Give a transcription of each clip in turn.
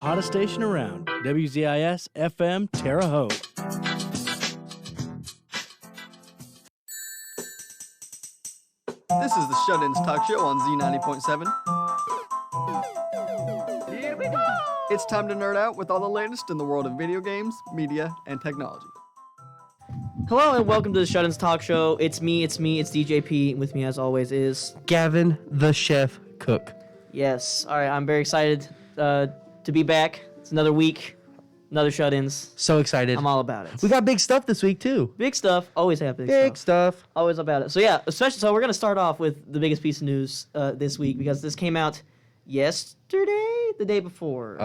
Hottest station around, WZIS-FM Terre Haute. This is the Shut-Ins Talk Show on Z90.7. Here we go! It's time to nerd out with all the latest in the world of video games, media, and technology. Hello and welcome to the Shut-Ins Talk Show. It's me, it's DJP. With me as always is... Gavin, the chef cook. Yes. Alright, I'm very excited to be back. It's another week, another Shut-Ins. So excited. I'm all about it. We got big stuff this week, too. Big stuff. Always have Big stuff. Always about it. So yeah, so we're going to start off with the biggest piece of news this week because this came out yesterday, the day before.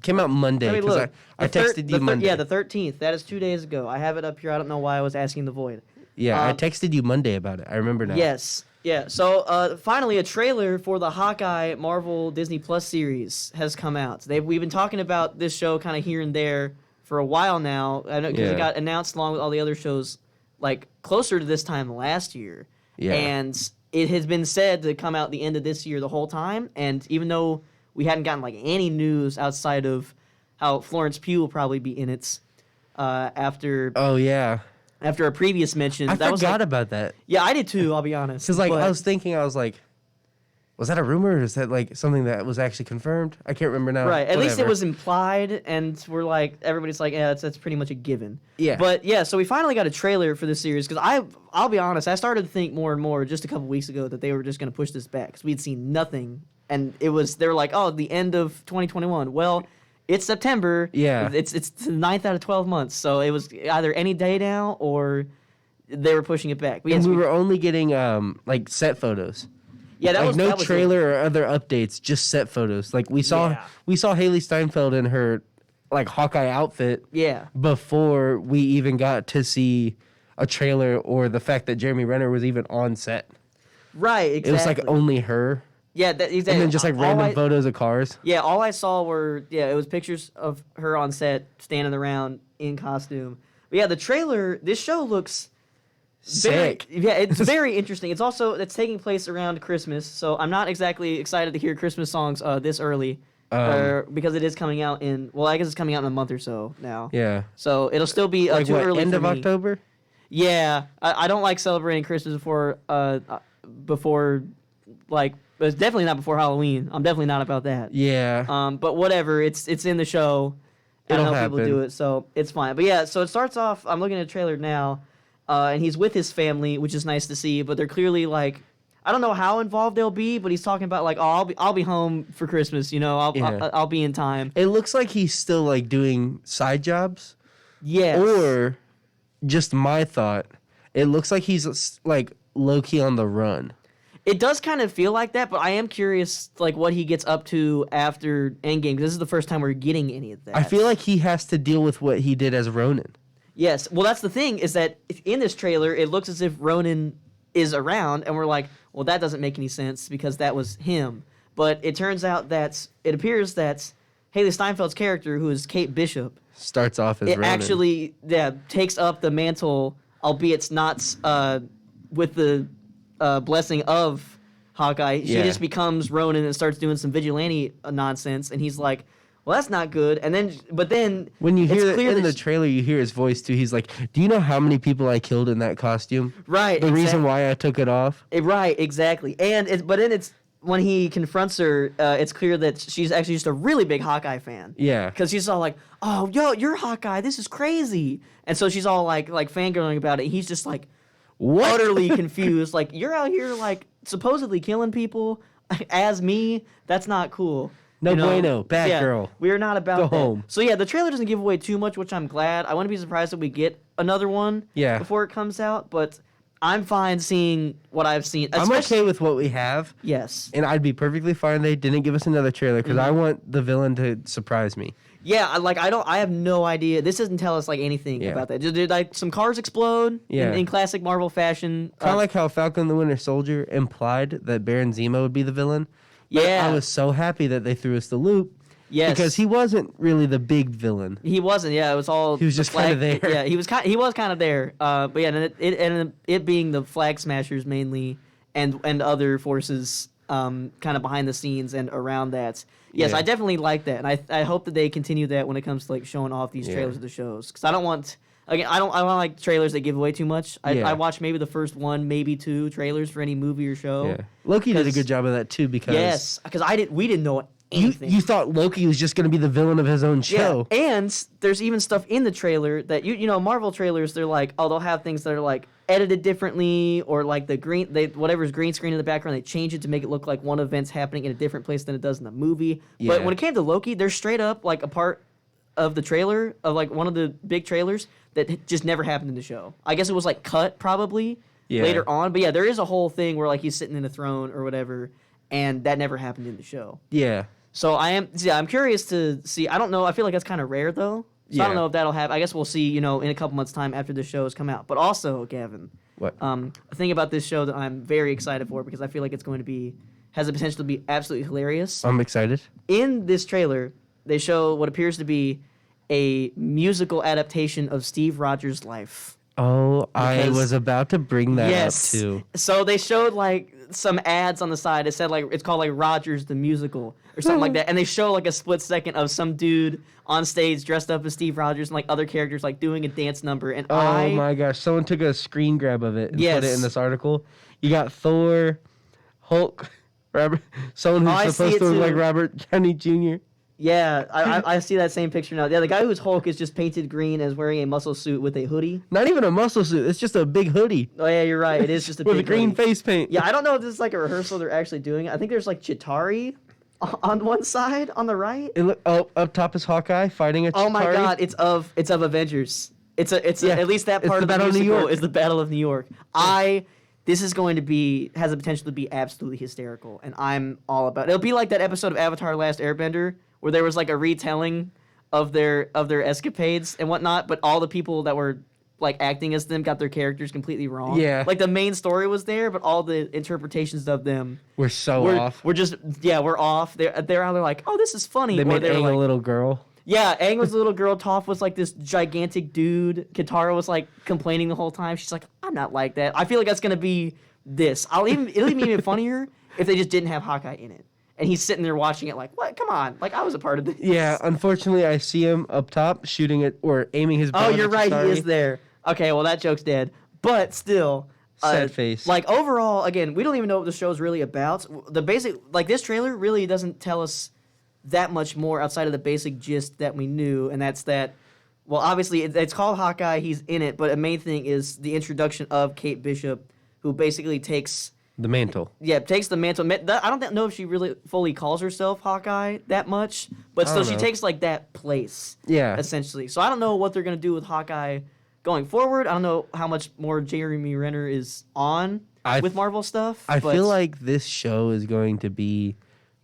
Came out Monday. Let me look. I texted you Monday. Yeah, the 13th. That is 2 days ago. I have it up here. I don't know why I was asking the Void. Yeah, I texted you Monday about it. I remember now. Yes. Yeah. So finally, a trailer for the Hawkeye Marvel Disney Plus series has come out. We've been talking about this show kind of here and there for a while now. I know because it got announced along with all the other shows like closer to this time last year. Yeah. And it has been said to come out the end of this year the whole time. And even though we hadn't gotten like any news outside of how Florence Pugh will probably be in it after. Oh yeah. After a previous mention. I was forgot about that. Yeah, I did too, I'll be honest. Because, I was thinking, was that a rumor or is that, something that was actually confirmed? I can't remember now. Right, at least it was implied, and everybody's like, yeah, that's pretty much a given. Yeah. But, yeah, so we finally got a trailer for this series, because I'll be honest, I started to think more and more just a couple weeks ago that they were just going to push this back, because we'd seen nothing, and they were like, oh, the end of 2021. Well, it's September. Yeah. It's the 9th out of 12 months, so it was either any day now or they were pushing it back. We were only getting set photos. Yeah, that was no trailer or other updates, just set photos. We saw Haley Steinfeld in her Hawkeye outfit. Yeah. Before we even got to see a trailer or the fact that Jeremy Renner was even on set. Right. Exactly. It was only her. Yeah, exactly. And then just random photos of cars. Yeah, all I saw were it was pictures of her on set standing around in costume. But yeah, the trailer. This show looks sick. It's very interesting. It's taking place around Christmas, so I'm not exactly excited to hear Christmas songs this early, because it is coming out in. Well, I guess it's coming out in a month or so now. Yeah. So it'll still be too early. End for of me. October. Yeah, I don't like celebrating Christmas before it's definitely not before Halloween. I'm definitely not about that. Yeah. But whatever, it's in the show. It'll I know happen. people do it, so it's fine. But yeah, so it starts off. I'm looking at a trailer now, and he's with his family, which is nice to see. But they're clearly I don't know how involved they'll be, but he's talking about I'll be home for Christmas. I'll be in time. It looks like he's still doing side jobs. Yes. Or, just my thought, it looks like he's low key on the run. It does kind of feel like that, but I am curious, what he gets up to after Endgame, because this is the first time we're getting any of that. I feel like he has to deal with what he did as Ronin. Yes. Well, that's the thing, is that in this trailer, it looks as if Ronin is around, and we're like, well, that doesn't make any sense, because that was him. But it turns out it appears that Haley Steinfeld's character, who is Kate Bishop, starts off as Ronin. Actually, takes up the mantle, albeit not with the blessing of Hawkeye. She just becomes Ronin and starts doing some vigilante nonsense, and he's like, well, that's not good. And then when you hear in the trailer, you hear his voice too. He's like, do you know how many people I killed in that costume? Right. The reason why I took it off? Right, exactly. But then it's when he confronts her, it's clear that she's actually just a really big Hawkeye fan. Yeah. Because she's all like, oh, yo, you're Hawkeye. This is crazy. And so she's all like fangirling about it. And he's just what? Utterly confused. You're out here supposedly killing people as me. That's not cool. No bueno. Bad girl. We are not about Go that. home. So yeah, the trailer doesn't give away too much, which I'm glad. I wouldn't be surprised if we get another one before it comes out, but I'm fine seeing what I've seen. I'm okay with what we have. Yes. And I'd be perfectly fine they didn't give us another trailer, because I want the villain to surprise me. Yeah, I have no idea. This doesn't tell us anything about that. Did some cars explode in classic Marvel fashion? Kind of like how Falcon the Winter Soldier implied that Baron Zemo would be the villain. Yeah. I was so happy that they threw us the loop. Yes. Because he wasn't really the big villain. He wasn't. Yeah, it was all. He was just kind of there. Yeah, he was kind of there. But yeah, and it being the Flag Smashers mainly, and other forces kind of behind the scenes and around that. Yes, Yeah. I definitely like that, and I hope that they continue that when it comes to like showing off these trailers of the shows, because I don't want. Again, I don't like trailers that give away too much. I watch maybe the first one, maybe two trailers for any movie or show. Yeah. Loki did a good job of that too because we didn't know anything. You thought Loki was just going to be the villain of his own show. Yeah. And there's even stuff in the trailer that you know Marvel trailers, they're like, they'll have things that are like edited differently, or like whatever's green screen in the background, they change it to make it look like one event's happening in a different place than it does in the movie. Yeah. But when it came to Loki, they're straight up like a part of the trailer of like one of the big trailers that just never happened in the show. I guess it was like cut probably later on, but yeah, there is a whole thing where like he's sitting in a throne or whatever, and that never happened in the show. Yeah. So I'm curious to see. I don't know. I feel like that's kind of rare though. So I don't know if that'll happen. I guess we'll see. In a couple months' time after the show has come out. But also, Gavin, What? a thing about this show that I'm very excited for because I feel like it's going to has the potential to be absolutely hilarious. I'm excited. In this trailer, they show what appears to be a musical adaptation of Steve Rogers' life. Oh, I was about to bring that up too. So they showed like some ads on the side. It said like it's called like Rogers the Musical or something like that. And they show like a split second of some dude on stage dressed up as Steve Rogers and like other characters like doing a dance number. And my gosh, someone took a screen grab of it and put it in this article. You got Thor, Hulk, someone who's supposed to look like Robert Downey Jr. Yeah, I see that same picture now. Yeah, the guy who's Hulk is just painted green as wearing a muscle suit with a hoodie. Not even a muscle suit. It's just a big hoodie. Oh, yeah, you're right. It is just a with big a green hoodie. face paint. Yeah, I don't know if this is like a rehearsal they're actually doing. I think there's like Chitauri on one side, on the right. Up top is Hawkeye fighting a Chitauri. Oh my God, it's of Avengers. At least that part of the musical is the Battle of New York. This is going to has the potential to be absolutely hysterical, and I'm all about it. It'll be like that episode of Avatar: Last Airbender where there was like a retelling of their escapades and whatnot, but all the people that were like acting as them got their characters completely wrong. Yeah. Like the main story was there, but all the interpretations of them were off. We're off. They're either like, oh, this is funny. They made Aang like, a little girl. Yeah, Aang was a little girl. Toph was like this gigantic dude. Katara was like complaining the whole time. She's like, I'm not like that. I feel like that's gonna be this. It'll even be even funnier if they just didn't have Hawkeye in it. And he's sitting there watching it like, what? Come on. Like, I was a part of this. Yeah, unfortunately, I see him up top shooting it or aiming his bow. Oh, you're right. He is there. Okay, well, that joke's dead. But still. Sad face. Like, overall, again, we don't even know what the show's really about. This trailer really doesn't tell us that much more outside of the basic gist that we knew. And that's that, well, obviously, it's called Hawkeye. He's in it. But a main thing is the introduction of Kate Bishop, who basically takes the mantle. Yeah, takes the mantle. I don't know if she really fully calls herself Hawkeye that much, but still she takes like that place. Yeah. Essentially. So I don't know what they're going to do with Hawkeye going forward. I don't know how much more Jeremy Renner is on with Marvel stuff. I feel like this show is going to be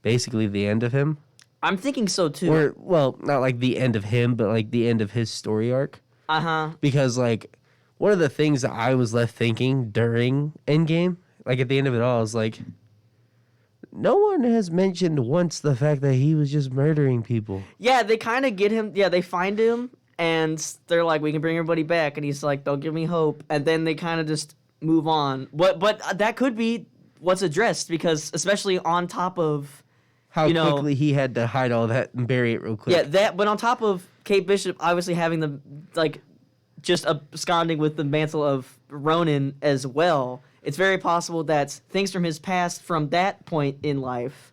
basically the end of him. I'm thinking so too. Or, well, not like the end of him, but like the end of his story arc. Uh-huh. Because like one of the things that I was left thinking during Endgame, like at the end of it all, is like, no one has mentioned once the fact that he was just murdering people. Yeah, they kind of get him. Yeah, they find him, and they're like, we can bring everybody back. And he's like, don't give me hope. And then they kind of just move on. But that could be what's addressed, because especially on top of how quickly he had to hide all that and bury it real quick. Yeah, but on top of Kate Bishop obviously having the, like, just absconding with the mantle of Ronin as well, it's very possible that things from his past from that point in life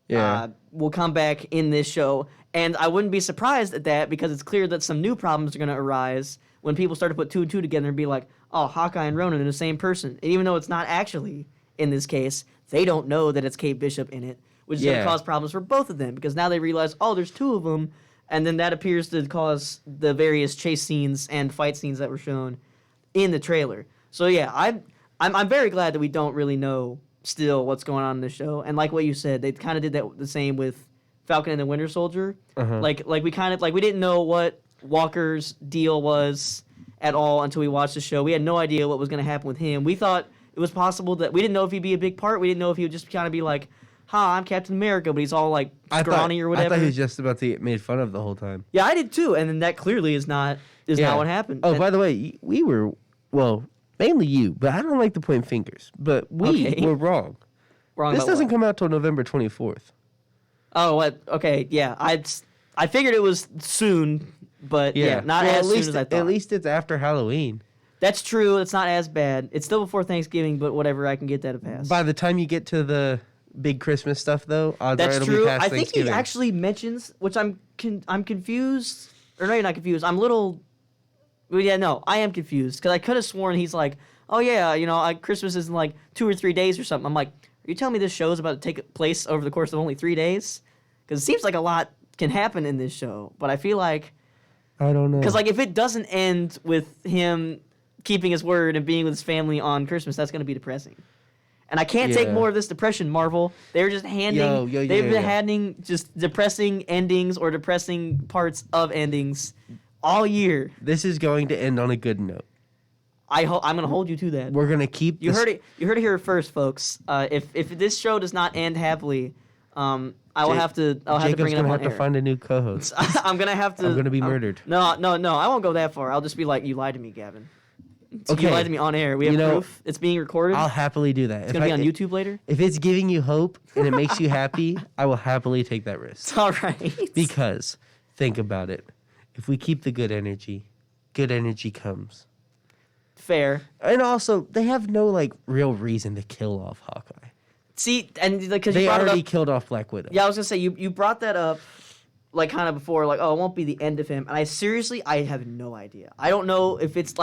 will come back in this show. And I wouldn't be surprised at that, because it's clear that some new problems are going to arise when people start to put two and two together and be like, oh, Hawkeye and Ronin are the same person. And even though it's not actually, in this case, they don't know that it's Kate Bishop in it, which is going to cause problems for both of them, because now they realize, oh, there's two of them, and then that appears to cause the various chase scenes and fight scenes that were shown in the trailer. So yeah, I'm very glad that we don't really know still what's going on in the show. And like what you said, they kind of did that the same with Falcon and the Winter Soldier. Uh-huh. Like we didn't know what Walker's deal was at all until we watched the show. We had no idea what was going to happen with him. We thought it was possible that we didn't know if he'd be a big part. We didn't know if he would just kind of be like, I'm Captain America, but he's all like scrawny or whatever. I thought he was just about to get made fun of the whole time. Yeah, I did too. And then that clearly is not what happened. Oh, by the way, we were, well, mainly you, but I don't like to point fingers. But we were wrong. Wrong This about doesn't what? come out till November 24th. Oh, what? Okay, yeah. I figured it was soon, but yeah, not Well, as at soon least, as I thought. At least it's after Halloween. That's true. It's not as bad. It's still before Thanksgiving, but whatever. I can get that a pass. By the time you get to the big Christmas stuff, though, odds are That's it'll true. be past I think he Thanksgiving. actually mentions, which I'm confused. Or no, you're not confused. I'm a little. Well, yeah, no, I am confused because I could have sworn he's like, oh yeah, Christmas is in like 2 or 3 days or something. I'm like, are you telling me this show is about to take place over the course of only 3 days? Because it seems like a lot can happen in this show, but I feel like I don't know. because like if it doesn't end with him keeping his word and being with his family on Christmas, that's going to be depressing. And I can't take Yeah. more of this depression, Marvel. They're just handing. They've been handing just depressing endings or depressing parts of endings all year. This is going to end on a good note. I'm going to hold you to that. We're going to keep You this- heard it. You heard it here first, folks. If this show does not end happily, I will have to. I'll have to bring Jacob's it up gonna on have to air. find a new co-host. I'm gonna have to. I'm gonna be murdered. No. I won't go that far. I'll just be like, you lied to me, Gavin. Okay. You lied to me on air. We have proof. It's being recorded. I'll happily do that. It's gonna be on YouTube later. If it's giving you hope and it makes you happy, I will happily take that risk. It's all right. Because, think about it. If we keep the good energy comes. Fair. And also, they have no, real reason to kill off Hawkeye. See, and because you They brought already it up. killed off Black Widow. Yeah, I was gonna say you brought that up, kind of before, oh, it won't be the end of him. And I have no idea. I don't know if it's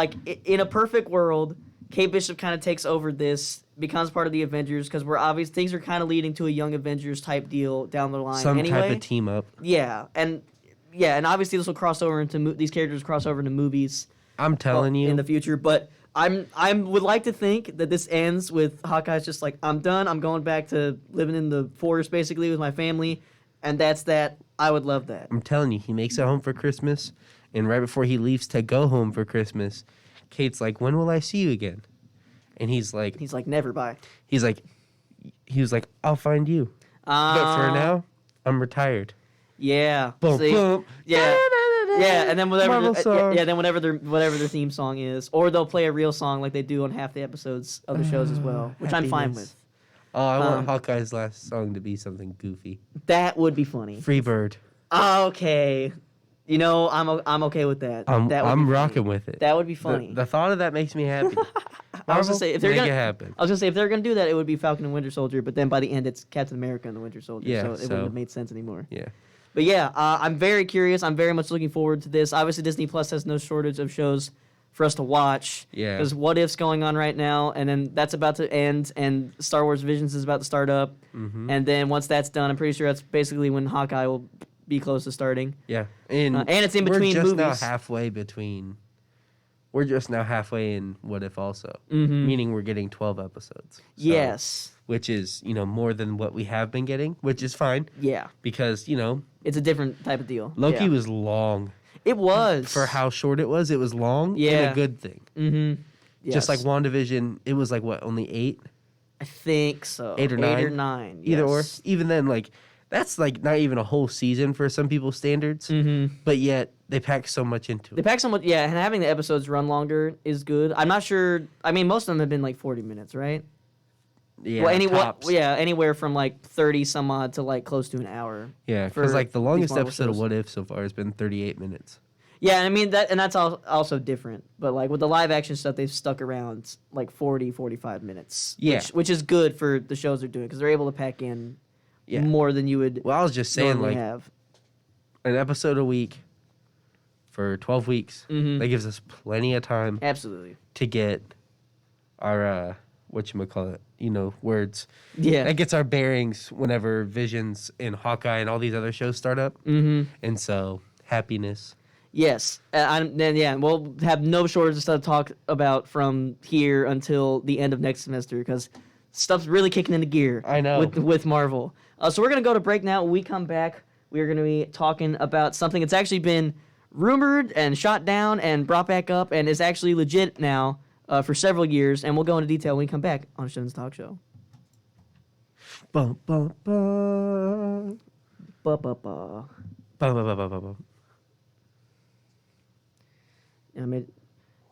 in a perfect world, Kate Bishop kind of takes over this, becomes part of the Avengers, because things are kind of leading to a Young Avengers type deal down the line. Some anyway. type of team up. Yeah, and obviously this will cross over into these characters cross over into movies. I'm telling you. In the future, but I would like to think that this ends with Hawkeye's just like, I'm done. I'm going back to living in the forest basically with my family, and that's that. I would love that. I'm telling you, he makes it home for Christmas, and right before he leaves to go home for Christmas, Kate's like, "When will I see you again?" And he's like, Never. Bye. he was like, "I'll find you." But for now, I'm retired. Yeah. Boom, See? boom. Yeah. Yeah, and then Marvel song. then whatever their theme song is, or they'll play a real song like they do on half the episodes of the shows as well, which I'm fine happiness. with. Oh, I want Hawkeye's last song to be something goofy. That would be funny. Free Bird. Okay. I'm okay with that. I'm That would be rocking funny. with it. That would be funny. The thought of that makes me happy. I was gonna say if they're make gonna it happen. I was gonna say if they're gonna do that, it would be Falcon and Winter Soldier. But then by the end, it's Captain America and the Winter Soldier. Yeah, so it so- wouldn't have made sense anymore. Yeah. But yeah, I'm very curious. I'm very much looking forward to this. Obviously, Disney Plus has no shortage of shows for us to watch. Yeah. There's What If's going on right now, and then that's about to end, and Star Wars Visions is about to start up. Mm-hmm. And then once that's done, I'm pretty sure that's basically when Hawkeye will be close to starting. Yeah. And it's in between we're just movies. now halfway between. We're just now halfway in What If also. Mhm. Meaning we're getting 12 episodes. So- Yes. Which is, more than what we have been getting, which is fine Yeah. because, It's a different type of deal. Loki Yeah. was long. It was. For how short it was long and Yeah. a good thing. Mm-hmm. Just like WandaVision, it was only 8? I think so. 8 or 9? 8 or 9. Either yes. or. Even then, that's not even a whole season for some people's standards. Mm-hmm. But yet, they pack so much into They it. pack so much, yeah, and having the episodes run longer is good. I'm not sure. I mean, most of them have been 40 minutes, right? Yeah, Well, tops. anywhere from 30 some odd to close to an hour. Yeah, for because the these longest Marvel episode of shows. What If so far has been 38 minutes. Yeah, and I mean that's also different. But with the live action stuff, they've stuck around 40, 45 minutes. Yeah. which is good for the shows they're doing because they're able to pack in Yeah. more than you would Well, I was just saying, normally have. an episode a week for 12 weeks. Mhm. That gives us plenty of time Absolutely. to get our, whatchamacallit, words. Yeah. That gets our bearings whenever Visions and Hawkeye and all these other shows start up. Mm-hmm. And so, happiness. Yes, then we'll have no shortage of stuff to talk about from here until the end of next semester because stuff's really kicking into gear. I know. with Marvel. So we're gonna go to break now. When we come back, we are gonna be talking about something that's actually been rumored and shot down and brought back up and is actually legit now for several years. And we'll go into detail when we come back on Shun's Talk Show. Bum, bum, bum. Ba-ba-ba. Bum, bum, bum, bum, bum, bum.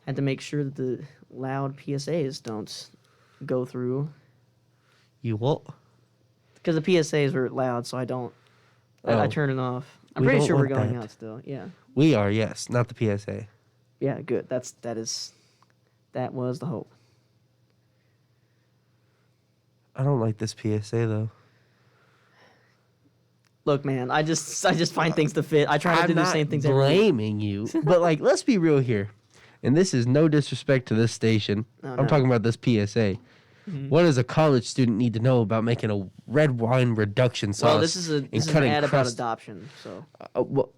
Had to make sure that the loud PSAs don't go through. You what? Because the PSAs were loud, so I don't. I turn it off. I'm We pretty don't sure we're want going that. out still. Yeah. We are, yes, not the PSA. Yeah. Good. That was the hope. I don't like this PSA though. Look, man, I just find things to fit. I try to do the same things I'm every not week. blaming you, but like, let's be real here. And this is no disrespect to this station. Oh, I'm no. talking about this PSA. What does a college student need to know about making a red wine reduction sauce? Well, this is an ad about crust? adoption, so Well,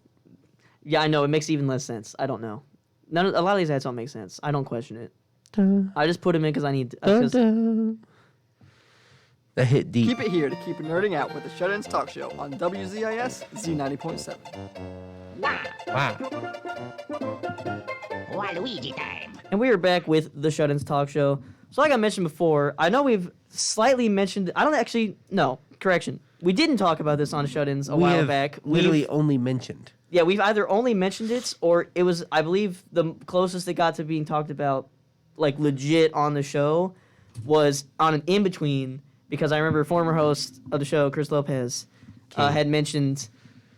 yeah, I know it makes even less sense. I don't know. A lot of these ads don't make sense. I don't question it. dun, I just put them in because I need. dun, 'Cause dun. That hit deep. Keep it here to keep nerding out with the Shut-Ins Talk Show on WZIS Z90.7. Wow. Waluigi time. And we are back with the Shut-Ins Talk Show. So like I mentioned before, I know we've slightly mentioned... I don't actually... No, correction. We didn't talk about this on Shut-Ins a We while have back. literally only mentioned. Yeah, we've either only mentioned it, or it was, I believe, the closest it got to being talked about, like, legit on the show, was on an in-between, because I remember former host of the show, Chris Lopez, had mentioned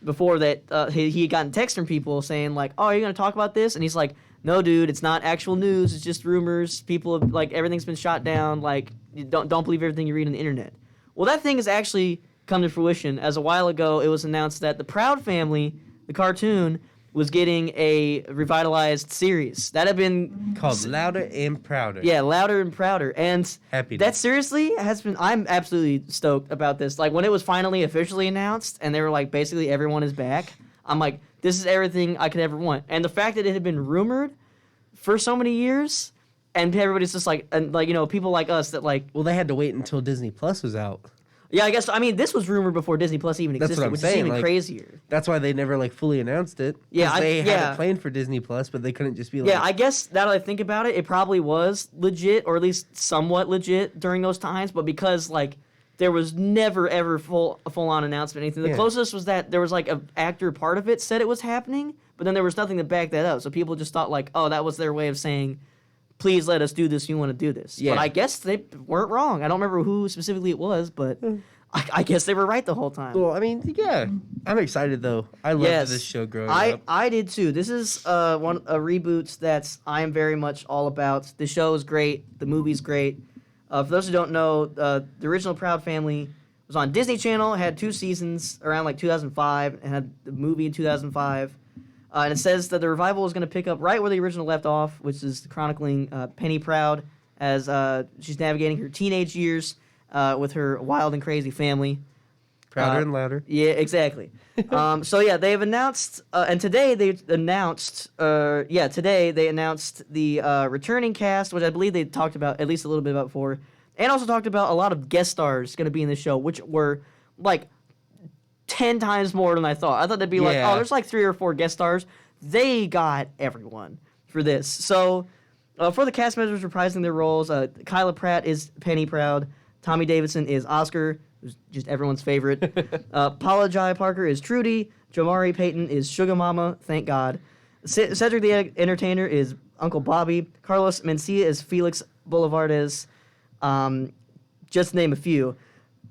before that he had gotten texts from people saying, like, oh, are you going to talk about this? And he's like, no, dude, it's not actual news. It's just rumors. People have, like, everything's been shot down. Like, you don't believe everything you read on the internet. Well, that thing has actually come to fruition. As a while ago, it was announced that the Proud Family, the cartoon, was getting a revitalized series. That had been... Called Louder and Prouder. Yeah, Louder and Prouder. And Happy that seriously has been... I'm absolutely stoked about this. Like, when it was finally officially announced, and they were like, basically everyone is back, I'm like, this is everything I could ever want. And the fact that it had been rumored for so many years, and everybody's just like, and like, you know, people like us that like... Well, they had to wait until Disney Plus was out. Yeah, I guess, I mean, this was rumored before Disney Plus even That's existed, what I'm which saying, is even like, crazier. That's why they never like fully announced it. 'Cause Yeah, they had yeah. it planned for Disney Plus, but they couldn't just be like, Yeah, I guess now that I think about it, it probably was legit, or at least somewhat legit during those times. But because like there was never ever a full on announcement, or anything. The Yeah. closest was that there was like an actor part of it said it was happening, but then there was nothing to back that up. So people just thought like, oh, that was their way of saying, please let us do this. You want to do this? Yeah. But I guess they weren't wrong. I don't remember who specifically it was, but I guess they were right the whole time. well, I mean, yeah, I'm excited though. I loved Yes, this show growing up. I did too. This is a reboot that I am very much all about. The show is great. The movie's great. For those who don't know, the original Proud Family was on Disney Channel. It had 2 seasons around like 2005, and had the movie in 2005. And it says that the revival is going to pick up right where the original left off, which is chronicling Penny Proud as she's navigating her teenage years with her wild and crazy family. Prouder and louder. Yeah, exactly. So yeah, they've announced, and today they announced, the returning cast, which I believe they talked about at least a little bit about before, and also talked about a lot of guest stars going to be in the show, which were like 10 times more than I thought. I thought they'd be like, Yeah. oh, there's like 3 or 4 guest stars. They got everyone for this. So for the cast members reprising their roles, Kyla Pratt is Penny Proud, Tommy Davidson is Oscar, who's just everyone's favorite. Paula Jai Parker is Trudy. Jamari Payton is Sugar Mama, thank God. Cedric the Entertainer is Uncle Bobby. Carlos Mencia is Felix Boulevardes. Just to name a few.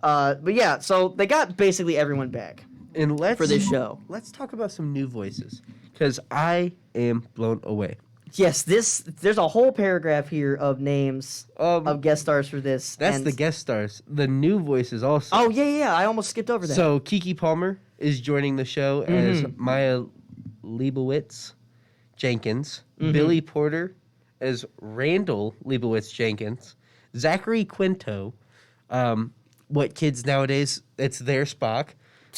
But yeah, so they got basically everyone back And for this show. Let's talk about some new voices, because I am blown away. Yes, there's a whole paragraph here of names of guest stars for this. That's and- the guest stars. The new voices also. Oh, yeah, I almost skipped over that. So Kiki Palmer is joining the show as Maya Leibowitz Jenkins. Billy Porter as Randall Leibowitz Jenkins. Zachary Quinto, what kids nowadays, it's their Spock,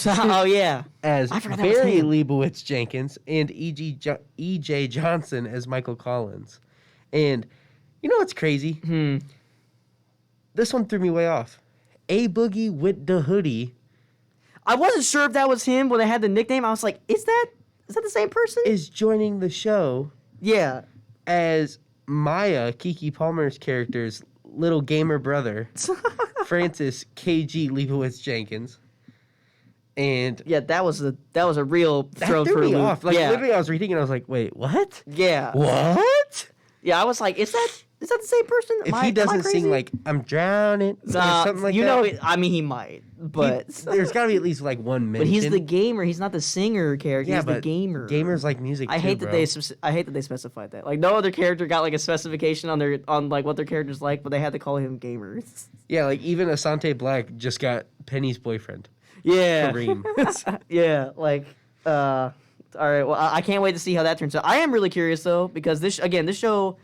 oh, yeah. as I forgot that was Barry him. Leibowitz Jenkins, and E.J. Johnson as Michael Collins. And you know what's crazy? This one threw me way off. A Boogie with the hoodie I wasn't sure if that was him when they had the nickname. I was like, is that the same person? is joining the show Yeah. as Maya, Kiki Palmer's character's little gamer brother, Francis K.G. Leibowitz Jenkins. And Yeah, that was a real that throw threw for a me loop. off. Like, yeah. literally, I was reading and I was like, wait, what? Yeah. What? Yeah, I was like, is that Is that the same person? If he doesn't sing like "I'm drowning" or something like that, I mean, he might, but there's got to be at least like one mention. But he's the gamer. He's not the singer character. Yeah, he's the gamer. Gamers like music. I hate that they specified that. Like no other character got like a specification on like what their character's like, but they had to call him gamer. Yeah, like even Asante Black just got Penny's boyfriend. Yeah. Kareem. Yeah, like all right. Well, I can't wait to see how that turns out. I am really curious though because this show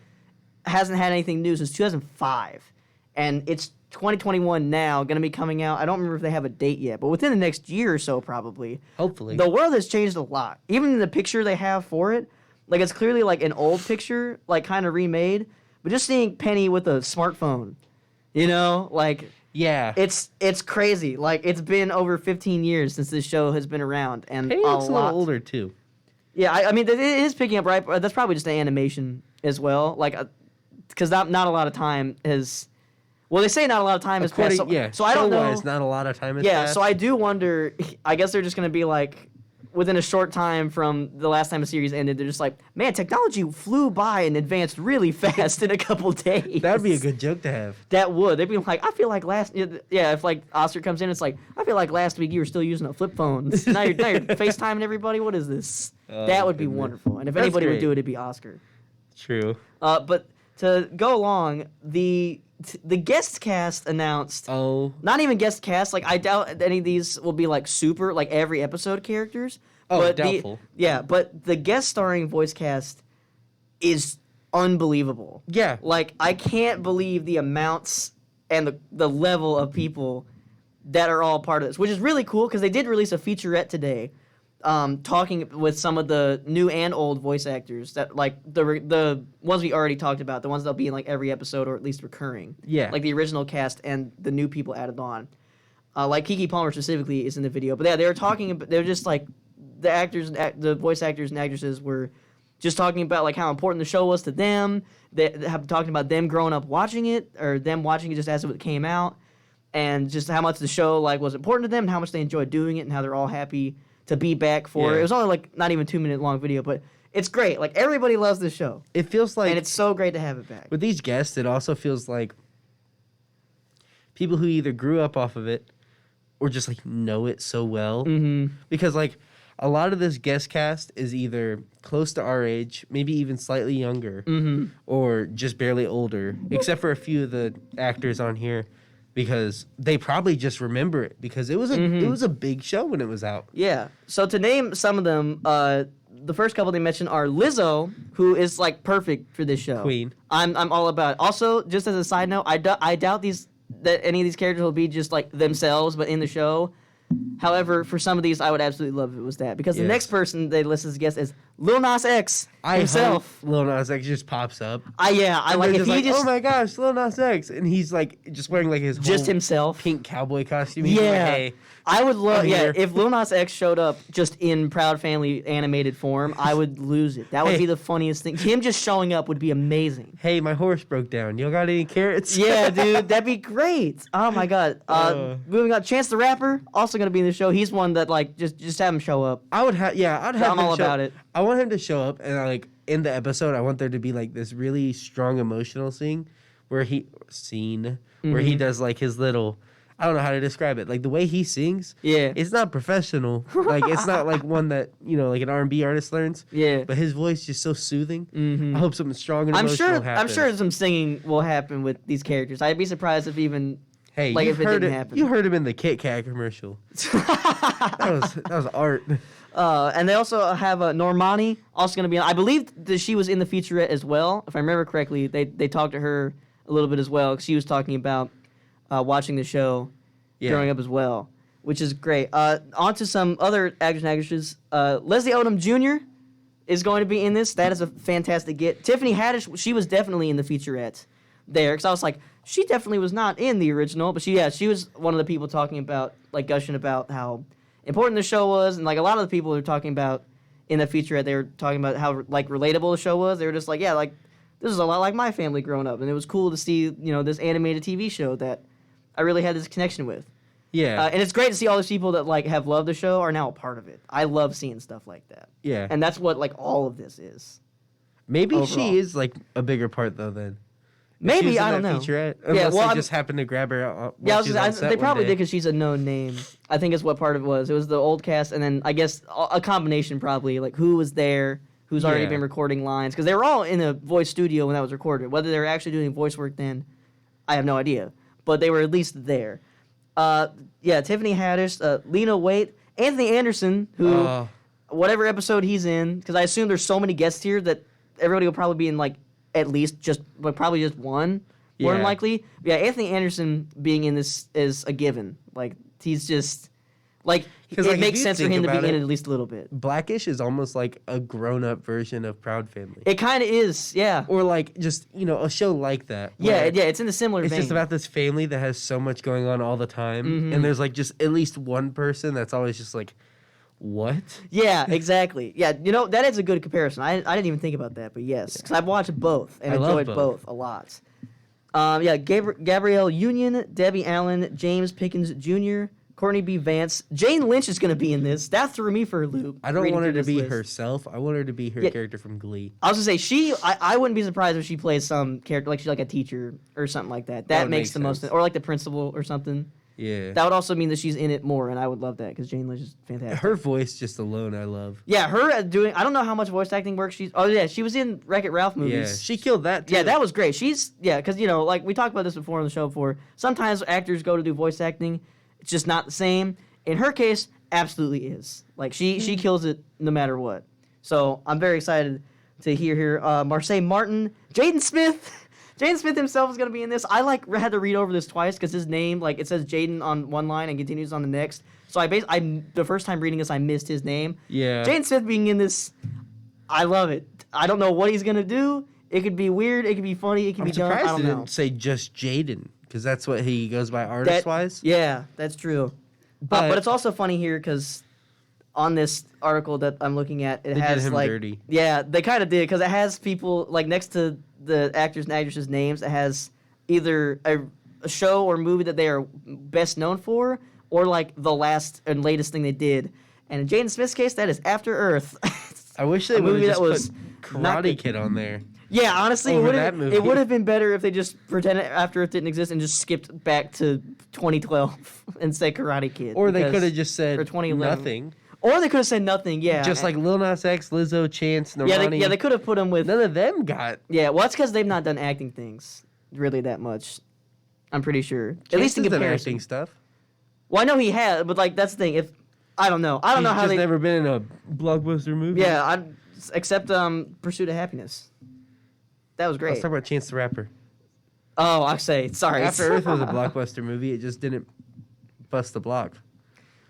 hasn't had anything new since 2005, and it's 2021 now, going to be coming out. I don't remember if they have a date yet, but within the next year or so, probably. Hopefully. The world has changed a lot. Even in the picture they have for it, like it's clearly like an old picture, like kind of remade. But just seeing Penny with a smartphone, like yeah, it's crazy. Like it's been over 15 years since this show has been around, and Penny looks a little older too. Yeah, I mean it is picking up right. That's probably just the animation as well, like. Because not a lot of time has... Well, they say not a lot of time has passed. So I don't know. Not a lot of time has passed. Yeah, so I do wonder... I guess they're just going to be like... Within a short time from the last time a series ended, they're just like, man, technology flew by and advanced really fast in a couple days. That would be a good joke to have. That would. They'd be like, I feel like if like Oscar comes in, it's like, I feel like last week you were still using a flip phone. Now you're FaceTiming everybody. What is this? That would be wonderful. And if anybody would do it, it'd be Oscar. True. But... To go along, the guest cast announced. Oh. Not even guest cast. Like I doubt any of these will be like super like every episode characters. Oh, but doubtful. But the guest starring voice cast is unbelievable. Yeah. Like I can't believe the amounts and the level of people that are all part of this, which is really cool because they did release a featurette today. Talking with some of the new and old voice actors that like the ones we already talked about, the ones that'll be in like every episode or at least recurring. Yeah. Like the original cast and the new people added on. Like Keke Palmer specifically is in the video, but yeah, they were talking. They were just like the voice actors and actresses were just talking about like how important the show was to them. They have talking about them growing up watching it or them watching it just as it came out, and just how much the show like was important to them and how much they enjoyed doing it and how they're all happy to be back for it. It was only like not even 2-minute long video, but it's great. Like everybody loves this show. It feels like, and it's so great to have it back. With these guests, it also feels like people who either grew up off of it or just like know it so well. Mm-hmm. Because like a lot of this guest cast is either close to our age, maybe even slightly younger, or just barely older, except for a few of the actors on here. Because they probably just remember it because it was a big show when it was out. Yeah. So to name some of them, the first couple they mentioned are Lizzo, who is like perfect for this show. Queen. I'm all about it. Also, just as a side note, I doubt that any of these characters will be just like themselves, but in the show. However, for some of these, I would absolutely love if it was that because the next person they list as a guest is Lil Nas X himself. Lil Nas X just pops up. I like if he just oh my gosh, Lil Nas X, and he's like just wearing like his just whole himself pink cowboy costume. He's yeah, like, hey, I would love here. if Lil Nas X showed up just in Proud Family animated form, I would lose it. That would be the funniest thing. Him just showing up would be amazing. Hey, my horse broke down. Y'all got any carrots? Yeah, dude, that'd be great. Oh my god. Moving on, Chance the Rapper also gonna be in the show. He's one that like just have him show up. I'd have I'm him all show, about it. I want him to show up and like in the episode, I want there to be like this really strong emotional scene where he does like his little. I don't know how to describe it. Like the way he sings, it's not professional. Like it's not like one that like an R&B artist learns. Yeah, but his voice is just so soothing. I hope something strong and emotional happens. I'm sure some singing will happen with these characters. I'd be surprised if even. Hey, like if it didn't happen. You heard him in the Kit Kat commercial. that was art. And they also have Normani also going to be on. I believe that she was in the featurette as well. If I remember correctly, they talked to her a little bit as well. 'Cause she was talking about watching the show growing up as well, which is great. On to some other actors and actresses. Leslie Odom Jr. is going to be in this. That is a fantastic get. Tiffany Haddish, she was definitely in the featurette there. Because I was like, she definitely was not in the original. But she was one of the people talking about, like gushing about how important the show was. And like a lot of the people who were talking about in the featurette, they were talking about how like relatable the show was. They were just like, yeah, like this is a lot like my family growing up. And it was cool to see, this animated TV show that I really had this connection with. Yeah. And it's great to see all these people that like have loved the show are now a part of it. I love seeing stuff like that. Yeah. And that's what like all of this is. Maybe overall. she is like a bigger part though then. Maybe, She was in I don't that know. Featurette? Yeah, Unless well, they just happened to grab her. Yeah, They they probably did because she's a known name. I think is what part of it was. It was the old cast, and then I guess a combination probably, like who was there, who's already Yeah. been recording lines, because they were all in a voice studio when that was recorded. Whether they were actually doing voice work then, I have no idea. But they were at least there. Tiffany Haddish, Lena Waithe, Anthony Anderson, who whatever episode he's in, because I assume there's so many guests here that everybody will probably be in like at least probably just one. More than Yeah. likely. Yeah, Anthony Anderson being in this is a given. Like, he's just... Like, it like, if makes you sense for think him to be about in it- it at least a little bit. Blackish is almost like a grown-up version of Proud Family. It kind of is, yeah. Or like just, a show like that. Yeah, where it's in a similar It's vein. just about this family that has so much going on all the time. Mm-hmm. And there's like just at least one person that's always just like, what? Yeah, exactly. Yeah, that is a good comparison. I didn't even think about that, but yes. Because I've watched both and I love enjoyed both. both a lot. Gabrielle Union, Debbie Allen, James Pickens Jr., Courtney B. Vance. Jane Lynch is going to be in this. That threw me for a loop. I don't reading want her through to this be list. herself. I want her to be her Yeah. character from Glee. I was gonna say I wouldn't be surprised if she plays some character like she's like a teacher or something like that. That would makes make the most sense. or like the principal or something. Yeah. That would also mean that she's in it more, and I would love that because Jane Lynch is fantastic. Her voice just alone, I love. Yeah, her doing. I don't know how much voice acting work she's. Oh yeah, she was in Wreck-It Ralph movies. Yeah, she killed that too. Yeah, that was great. Because like we talked about this before on the show before. Sometimes actors go to do voice acting, it's just not the same. In her case, absolutely is. Like she kills it no matter what. So I'm very excited to hear her. Marseille Martin, Jaden Smith. Jaden Smith himself is going to be in this. I had to read over this twice because his name, like it says Jaden on one line and continues on the next. So I the first time reading this, I missed his name. Yeah. Jaden Smith being in this, I love it. I don't know what he's going to do. It could be weird. It could be funny. It could I'm be dumb. I surprised don't they know. didn't say just Jaden, because that's what he goes by artist-wise. Yeah, that's true. But it's also funny here because on this article that I'm looking at, it They has did him like dirty. Yeah, they kind of did because it has people like next to the actors and actresses' names. It has either a show or movie that they are best known for, or like the last and latest thing they did. And in Jaden Smith's case, that is After Earth. I wish they a would movie have that just was put not Karate good. Kid on there. Yeah, honestly, Over that movie. it would have been better if they just pretended After Earth didn't exist and just skipped back to 2012 and said Karate Kid. Or they because- could have just said or 2011. nothing. Or they could have said nothing. Yeah, Just like Lil Nas X, Lizzo, Chance, yeah, Normani. they could have put him with. None of them got. Yeah, well, that's because they've not done acting things really that much. I'm pretty sure. At least in Chance has done comparison. acting stuff. Well, I know he has, but like that's the thing. If I don't know He's how just they. never been in a blockbuster movie. Yeah, except Pursuit of Happiness. That was great. Let's talk about Chance the Rapper. Oh, I say sorry. After Earth was a blockbuster movie. It just didn't bust the block.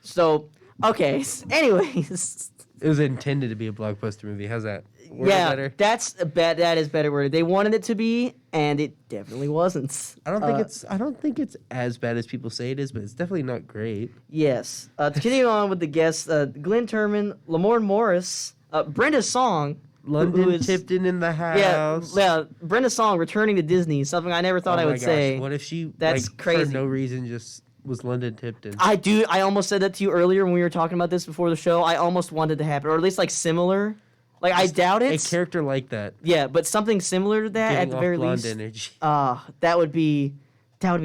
So okay. Anyways. It was intended to be a blockbuster movie. How's that? Worded Yeah, better? that is better worded. They wanted it to be, and it definitely wasn't. I don't think it's as bad as people say it is, but it's definitely not great. Yes. To continue on with the guests, Glenn Turman, Lamorne Morris, Brenda Song. London Tipton in the house. Yeah, Brenda Song returning to Disney, something I never thought Oh I my would gosh, say. What if she That's for crazy. no reason just was London Tipton? I almost said that to you earlier when we were talking about this before the show. I almost wanted to happen, or at least like similar. Like I doubt A it. character like that. Yeah, but something similar to that at Giving the off very blonde least. energy. That would be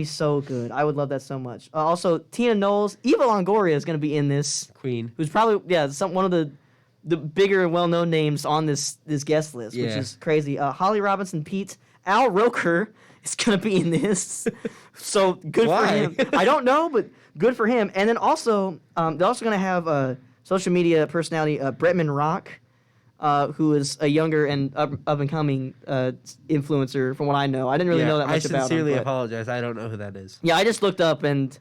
so good. I would love that so much. Also, Tina Knowles, Eva Longoria is going to be in this. Queen. Who's probably one of the bigger and well-known names on this guest list, which Yeah. is crazy. Holly Robinson Pete, Al Roker is going to be in this. So good Why? for him. I don't know, but good for him. And then also, they're also going to have social media personality Bretman Rock, who is a younger and up-and-coming influencer from what I know. I didn't really know that much about him. I sincerely but- apologize. I don't know who that is. Yeah, I just looked up and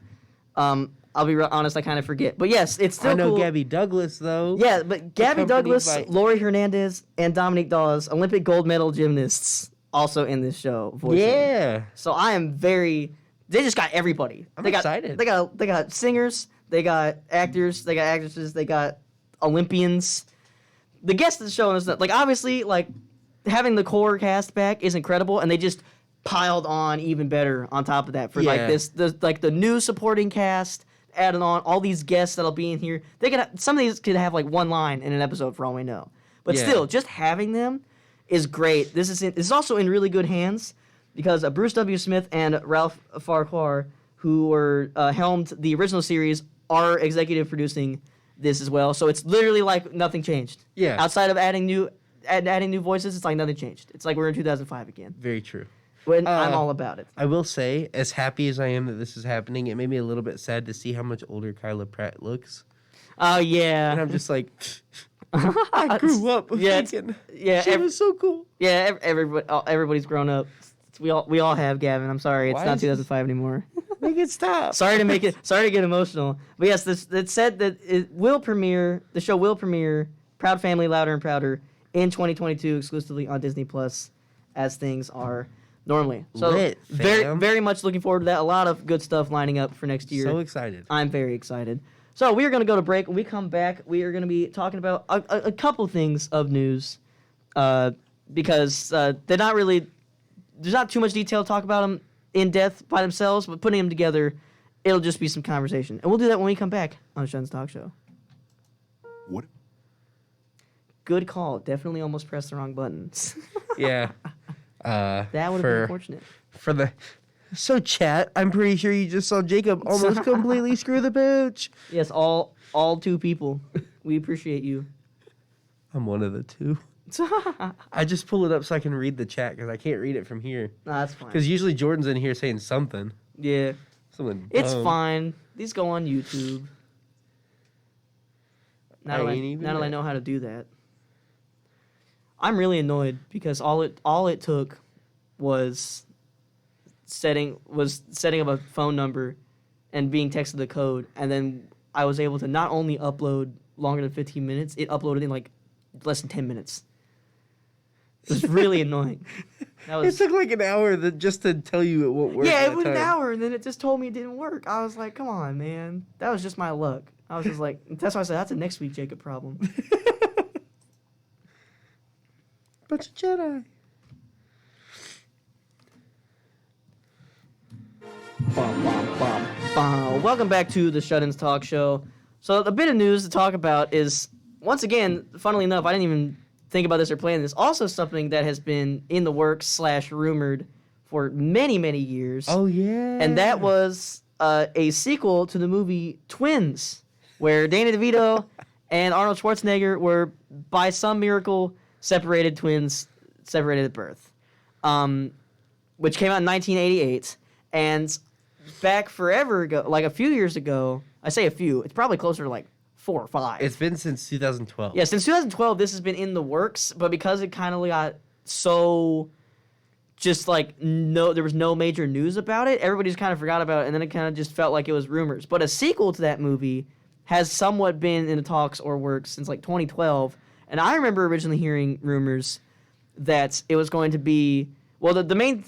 I'll be honest, I kind of forget. But yes, it's still I know cool. Gabby Douglas, though. Yeah, but Gabby accompanied Douglas, by- Lori Hernandez, and Dominique Dawes, Olympic gold medal gymnasts, also in this show. voicing. Yeah. So I am very. They just got everybody. I'm they got, excited. They got singers. They got actors. They got actresses. They got Olympians. The guests of the show is that obviously having the core cast back is incredible, and they just piled on even better on top of that for Yeah. the new supporting cast. Adding on all these guests that'll be in here, some of these could have one line in an episode for all we know. But Yeah. still, just having them is great. This is also in really good hands. because Bruce W. Smith and Ralph Farquhar, who were helmed the original series, are executive producing this as well. So it's literally like nothing changed. Yeah. Outside of adding new voices, it's like nothing changed. It's like we're in 2005 again. Very true. When I'm all about it. I will say, as happy as I am that this is happening, it made me a little bit sad to see how much older Kyla Pratt looks. Oh yeah. And I'm just like, I grew up thinking she was so cool. Yeah, everybody's grown up. We all have, Gavin. I'm sorry, it's not 2005 anymore. Make it stop. Sorry to get emotional. But yes, it said that the show will premiere Proud Family, Louder and Prouder in 2022 exclusively on Disney Plus, as things are normally. So very, very much looking forward to that. A lot of good stuff lining up for next year. So excited. I'm very excited. So we are going to go to break. When we come back, we are going to be talking about a couple things of news, because there's not too much detail to talk about them in depth by themselves, but putting them together, it'll just be some conversation. And we'll do that when we come back on the Shun's Talk Show. What? Good call. Definitely almost pressed the wrong buttons. Yeah. That would have been unfortunate. So, chat, I'm pretty sure you just saw Jacob almost completely screw the pooch. Yes, all two people. We appreciate you. I'm one of the two. I just pull it up so I can read the chat because I can't read it from here. No, that's fine. Because usually Jordan's in here saying something. Yeah. Something It's dumb. fine. These go on YouTube. Now that I know how to do that. I'm really annoyed because all it took was setting up a phone number and being texted the code, and then I was able to not only upload longer than 15 minutes, it uploaded in like less than 10 minutes. It was really annoying. It took like an hour just to tell you it won't work. Yeah, it was an hour, and then it just told me it didn't work. I was like, come on, man. That was just my luck. I was just like, that's why I said that's a next week Jacob problem. Bunch of Jedi. Welcome back to the Shut-Ins Talk Show. So the bit of news to talk about is, once again, funnily enough, I didn't even think about this or plan this. Also something that has been in the works / rumored for many, many years. Oh, yeah. And that was a sequel to the movie Twins, where Danny DeVito and Arnold Schwarzenegger were, by some miracle, separated twins, separated at birth, which came out in 1988. And back forever ago, like a few years ago, I say a few, it's probably closer to like 4 or 5. It's been since 2012. Yeah, since 2012, this has been in the works, but because it kind of got so just like there was no major news about it, everybody just kind of forgot about it, and then it kind of just felt like it was rumors. But a sequel to that movie has somewhat been in the talks or works since like 2012, and I remember originally hearing rumors that it was going to be, well, the main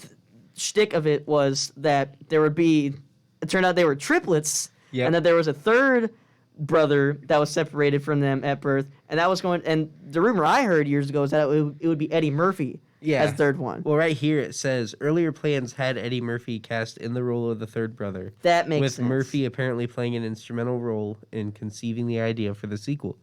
shtick of it was that there would be, it turned out they were triplets, and that there was a third brother that was separated from them at birth, and that was going, and the rumor I heard years ago is that it would be Eddie Murphy as the third one. Well, right here it says, earlier plans had Eddie Murphy cast in the role of the third brother. That makes with sense. Murphy apparently playing an instrumental role in conceiving the idea for the sequel.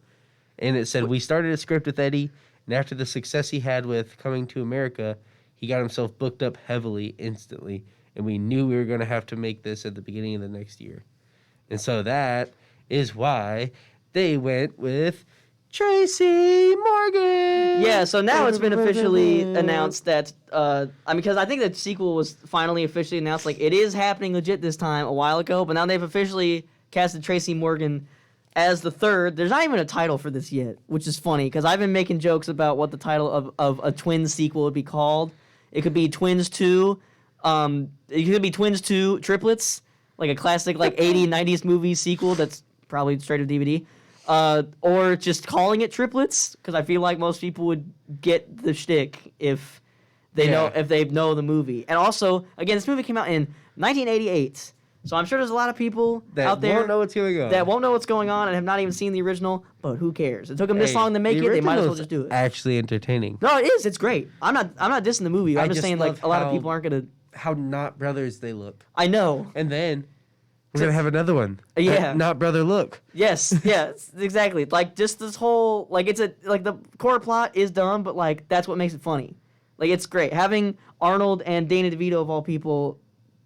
And it said, we started a script with Eddie, and after the success he had with Coming to America, he got himself booked up heavily instantly, and we knew we were going to have to make this at the beginning of the next year. And so that is why they went with Tracy Morgan. Yeah, so now it's been officially announced that, because I think the sequel was finally officially announced, like, it is happening legit this time a while ago, but now they've officially casted Tracy Morgan as the third. There's not even a title for this yet, which is funny, because I've been making jokes about what the title of a Twins sequel would be called. It could be Twins 2, it could be Twins 2 Triplets, like a classic, like, 80s, 90s movie sequel that's probably straight to DVD. Or just calling it Triplets, because I feel like most people would get the shtick if they know the movie. And also, again, this movie came out in 1988, so I'm sure there's a lot of people out there won't know what's going on. that won't know what's going on and have not even seen the original. But who cares? It took them this long to make it. They might as well just do it. Actually entertaining. No, it is. It's great. I'm not dissing the movie. I'm just saying, like, a lot of people aren't gonna. How not brothers they look. I know. And then we're gonna have another one. Yeah. Not brother look. Yes, yes, exactly. Like, just this whole, like, the core plot is dumb, but, like, that's what makes it funny. Like, it's great. Having Arnold and Danny DeVito, of all people,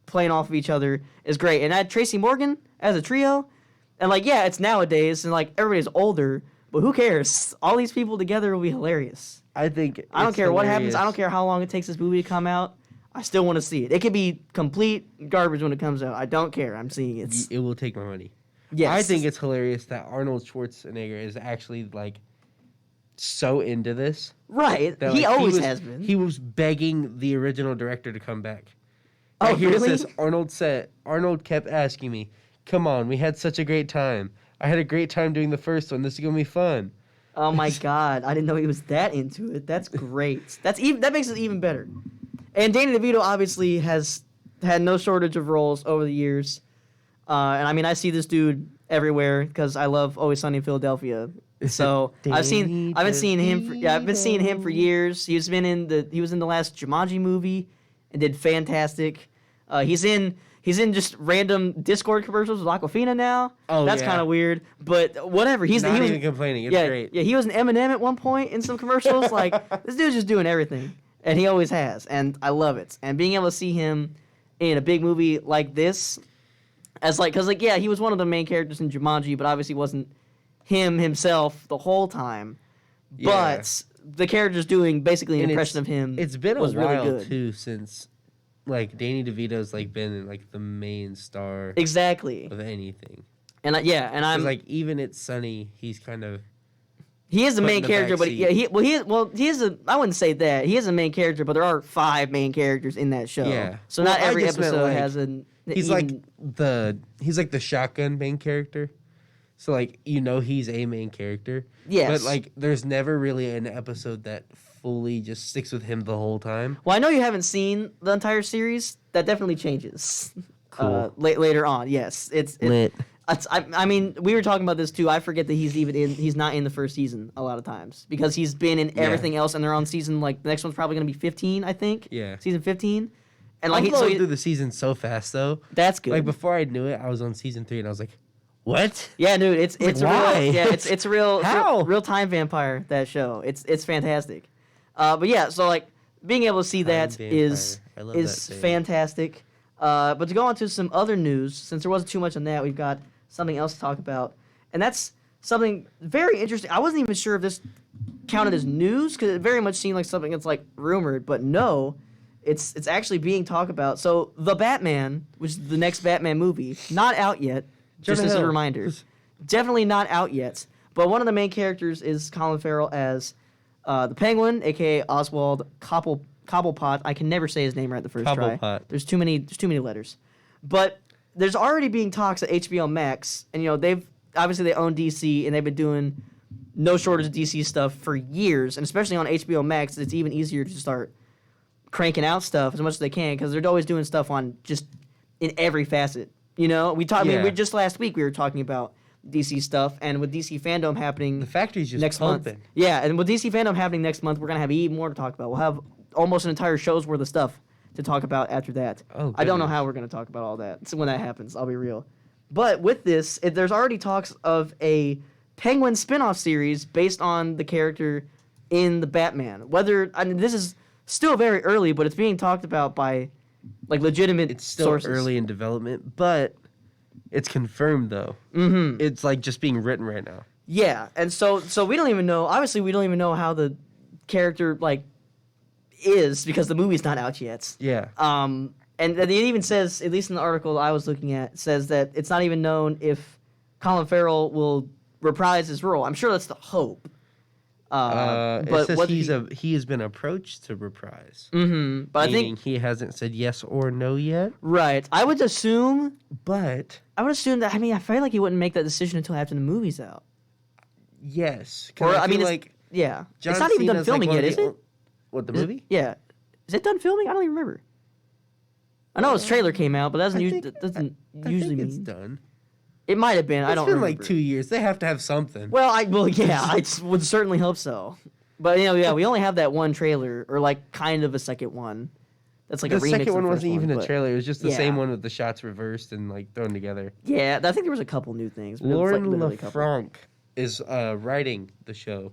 playing off of each other is great. And I had Tracy Morgan as a trio. And, like, yeah, it's nowadays, and, like, everybody's older, but who cares? All these people together will be hilarious. I think I don't care what happens. I don't care how long it takes this movie to come out. I still want to see it. It could be complete garbage when it comes out. I don't care. I'm seeing it. It will take my money. Yes. I think it's hilarious that Arnold Schwarzenegger is actually, like, so into this. Right. That, He like, always has been. He was begging the original director to come back. Oh, Right here really? it says, Arnold kept asking me, come on, we had such a great time. I had a great time doing the first one. This is going to be fun. Oh my God! I didn't know he was that into it. That's great. That makes it even better. And Danny DeVito obviously has had no shortage of roles over the years. And I mean, I see this dude everywhere because I love Always Sunny in Philadelphia. So I've been seeing him for years. He was in the last Jumanji movie and did fantastic. He's in just random Discord commercials with Aquafina now. Oh, that's yeah. kind of weird, but whatever. He was even complaining. It's great. Yeah, he was an Eminem at one point in some commercials. Like, this dude's just doing everything, and he always has, and I love it. And being able to see him in a big movie like this, yeah, he was one of the main characters in Jumanji, but obviously wasn't himself the whole time. Yeah. But the character's doing basically an impression of him. It's been a was while, really good. too, since, like, Danny DeVito's, like, been, like, the main star Exactly. of anything. And I'm like, even It's Sunny, he's kind of... He is the put main in the character, but backseat. he is a. I wouldn't say that he is a main character, but there are 5 main characters in that show. Yeah. So Well, not I every just meant, episode like, has an. He's like the shotgun main character. So, like, he's a main character. Yes. But, like, there's never really an episode that fully just sticks with him the whole time. Well, I know you haven't seen the entire series. That definitely changes. Cool. Later on, yes, it's Lit. I mean, we were talking about this too. I forget that he's not in the first season a lot of times because he's been in everything else, and they're on season, like, the next one's probably going to be 15, I think. Yeah. Season 15. And I'm like blowing through the season so fast, though. That's good. Like, before I knew it, I was on season 3, and I was like, what? Yeah, dude, it's like, a why? real, yeah, it's a real How? real time vampire, that show. It's fantastic. But yeah, so, like, being able to see that vampire. is I love that is saying. fantastic. But to go on to some other news, since there wasn't too much on that, we've got something else to talk about, and that's something very interesting. I wasn't even sure if this counted as news because it very much seemed like something that's, like, rumored, but no, it's actually being talked about. So The Batman, which is the next Batman movie, not out yet. Just Jonah as a Hill. reminder, definitely not out yet. But one of the main characters is Colin Farrell as the Penguin, aka Oswald Cobblepot. I can never say his name right the first try. Cobblepot. There's too many letters. But there's already being talks at HBO Max, and they own DC, and they've been doing no shortage of DC stuff for years, and especially on HBO Max, it's even easier to start cranking out stuff as much as they can because they're always doing stuff on just in every facet. We talked. I mean, Yeah. just last week we were talking about DC stuff, and with DC fandom happening The factory's just next pumping. month. Yeah, and with DC fandom happening next month, we're gonna have even more to talk about. We'll have almost an entire show's worth of stuff to talk about after that. Oh, I don't know goodness. how we're gonna talk about all that. So when that happens, I'll be real. But with this, there's already talks of a Penguin spin-off series based on the character in the Batman. This is still very early, but it's being talked about by, like, legitimate It's still sources. early in development, but it's confirmed, though. Mm-hmm. It's, like, just being written right now. Yeah, and so we don't even know. Obviously, we don't even know how the character, like, is because the movie's not out yet. Yeah. And it even says, at least in the article I was looking at, says that it's not even known if Colin Farrell will reprise his role. I'm sure that's the hope. It But says what he has been approached to reprise. Mm-hmm. But I Meaning think he hasn't said yes or no yet. right. I would assume But that. I mean, I feel like he wouldn't make that decision until after the movie's out. yes, Or I mean, feel it's, yeah, John it's not even done Cena's, filming like, one yet, of is the it? What, the Is it- movie? Yeah, is it done filming? I don't even remember. I know his trailer came out, but that doesn't I usually think mean it's done. it might have been. I It's don't been remember. like 2 years. They have to have something. Well, yeah, I would certainly hope so. But yeah, we only have that one trailer, or like kind of a second one. That's like the a remix. second of the one first wasn't even a but- trailer. It was just the yeah. same one with the shots reversed and like thrown together. Yeah, I think there was a couple new things. But it was, Lauren like, literally a couple. LaFranc is writing the show,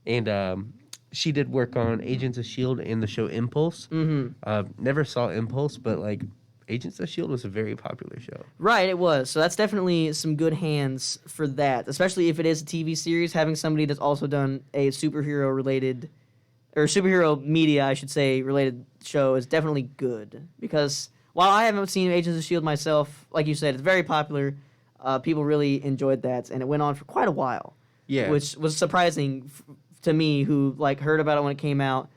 and she did work on Agents of S.H.I.E.L.D. and the show Impulse. Never saw Impulse, but like Agents of S.H.I.E.L.D. was a very popular show. Right, it was. So that's definitely some good hands for that, especially if it is a TV series. Having somebody that's also done a superhero media, I should say, related show is definitely good. Because while I haven't seen Agents of S.H.I.E.L.D. myself, like you said, it's very popular. People really enjoyed that, and it went on for quite a while. Yeah. Which was surprising to me, who like heard about it when it came out,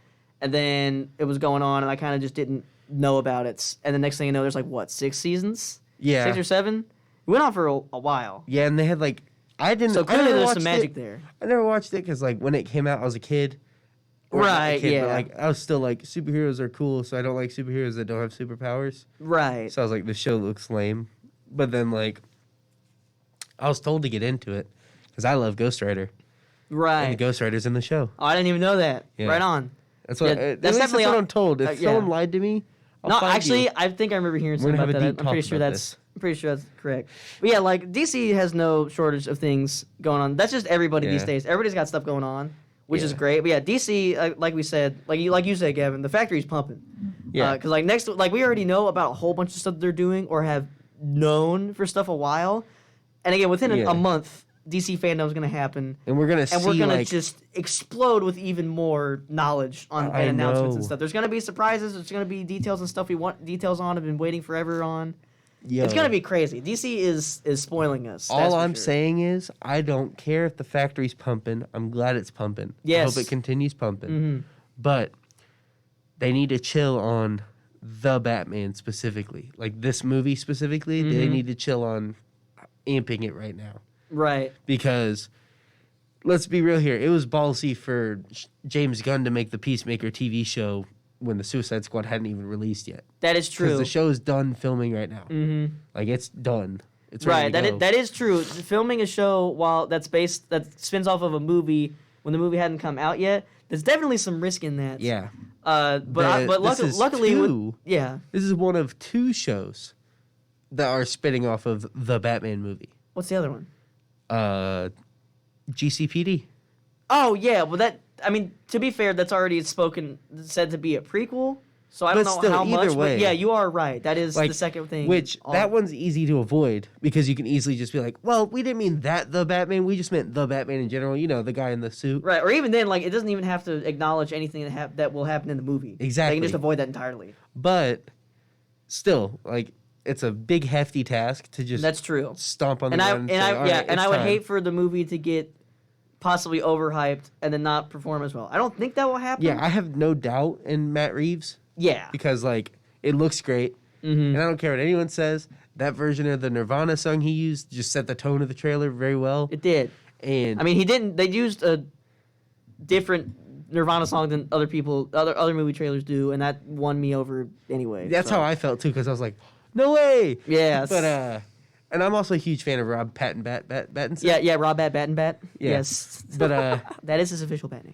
and then it was going on, and I kind of just didn't know about it. And the next thing you know, there's like, what, 6 seasons? Yeah. 6 or 7? It went on for a while. Yeah, and they had like, So clearly there's some magic there. I never watched it because like when it came out, I was a kid. Or not a Right, kid, yeah. But like I was still like, superheroes are cool, so I don't like superheroes that don't have superpowers. Right. So I was like, this show looks lame. But then like, I was told to get into it because I love Ghost Rider. Right. And the Ghost Rider's in the show. Oh, I didn't even know that. Yeah. Right on. That's what. Yeah, That's definitely what on- I'm told. If yeah. someone lied to me, I'll No, find actually, you. I think I remember hearing We're something gonna about have a that. deep I'm pretty talk sure about that's correct. But yeah, like DC has no shortage of things going on. That's just everybody these Yeah. days. Everybody's got stuff going on, which is Yeah. great. But yeah, DC, like we said, like you said, Gavin, the factory's pumping. Yeah. Because like we already know about a whole bunch of stuff they're doing or have known for stuff a while, and again within Yeah. a month, DC fandom's gonna happen. And we're gonna And we're see gonna like just explode with even more knowledge on I and announcements and know. stuff. There's gonna be surprises. There's gonna be details and stuff we want details on. Have been waiting forever on. yo, It's gonna be crazy. DC is spoiling us. that's All for I'm sure. saying is I don't care if the factory's pumping. I'm glad it's pumping. I Yes. hope it continues pumping. Mhm. But they need to chill on the Batman specifically. Like this movie specifically, they Mhm. need to chill on amping it right now. Right. Because let's be real here. It was ballsy for James Gunn to make the Peacemaker TV show when the Suicide Squad hadn't even released yet. That is Because true. the show's done filming right now. Mhm. Like it's done. It's ready Right. to go. That is true. Filming a show while that spins off of a movie when the movie hadn't come out yet. There's definitely some risk in that. Yeah. But This is luckily, two. yeah. This is one of 2 shows that are spinning off of the Batman movie. What's the other one? GCPD. Oh yeah, well to be fair, that's already said to be a prequel. So I don't But know still, how either much. way. But yeah, you are right. That is Like, the second thing. Which that one's easy to avoid because you can easily just be like, well, we didn't mean that the Batman. We just meant the Batman in general. You know, the guy in the suit. Right, or even then, like it doesn't even have to acknowledge anything that will happen in the movie. They Exactly. can just avoid that entirely. But still, like, it's a big hefty task to just That's true. stomp on the And ground say, "All right, and it's I would time." hate for the movie to get possibly overhyped and then not perform as well. I don't think that will happen. Yeah, I have no doubt in Matt Reeves Yeah. because like it looks great, Mhm. and I don't care what anyone says. That version of the Nirvana song he used just set the tone of the trailer very well. It did. And I mean, he didn't. They used a different Nirvana song than other movie trailers do, and that won me over anyway. that's so. how I felt too because I was like, no way. Yes. But and I'm also a huge fan of Rob Pattinson. Yeah, Rob Battenbat. Yeah. Yes. But that is his official bat name.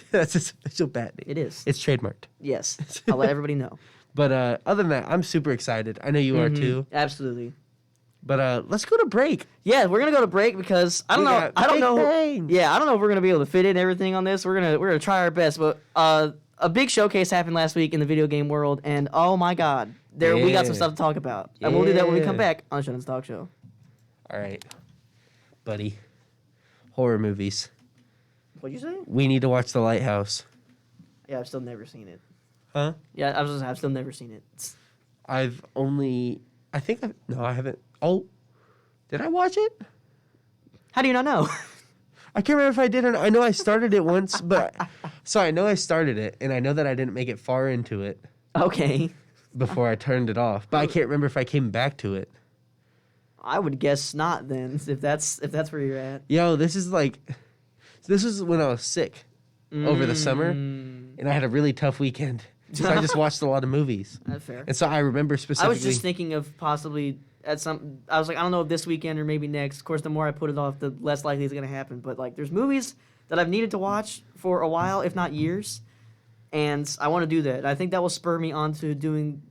that's his official bat name. It is. It's trademarked. Yes. I'll let everybody know. But other than that, I'm super excited. I know you are too. Absolutely. But let's go to break. Yeah, we're gonna go to break because I don't We know. got I don't big know. things. Yeah, I don't know if we're gonna be able to fit in everything on this. We're gonna try our best. But a big showcase happened last week in the video game world, and oh my god, we got some Yeah. stuff to talk about, and we'll do that when we come Yeah. back on Shannon's Talk Show. All right, buddy. Horror movies. What'd you say? We need to watch The Lighthouse. Yeah, I've still never seen it. Huh? Yeah, I've still never seen it. I haven't. Oh, did I watch it? How do you not know? I can't remember if I did or not. I know I started it once, but so I know I started it, and I know that I didn't make it far into it Okay, before I turned it off. But I can't remember if I came back to it. I would guess not then. If that's where you're at. Yo, this is when I was sick over the summer, and I had a really tough weekend. So I just watched a lot of movies, That's fair. and so I remember specifically. I was just thinking of possibly I was like, I don't know if this weekend or maybe next. Of course, the more I put it off, the less likely it's gonna happen. But like, there's movies that I've needed to watch for a while, if not years, and I want to do that. I think that will spur me on to doing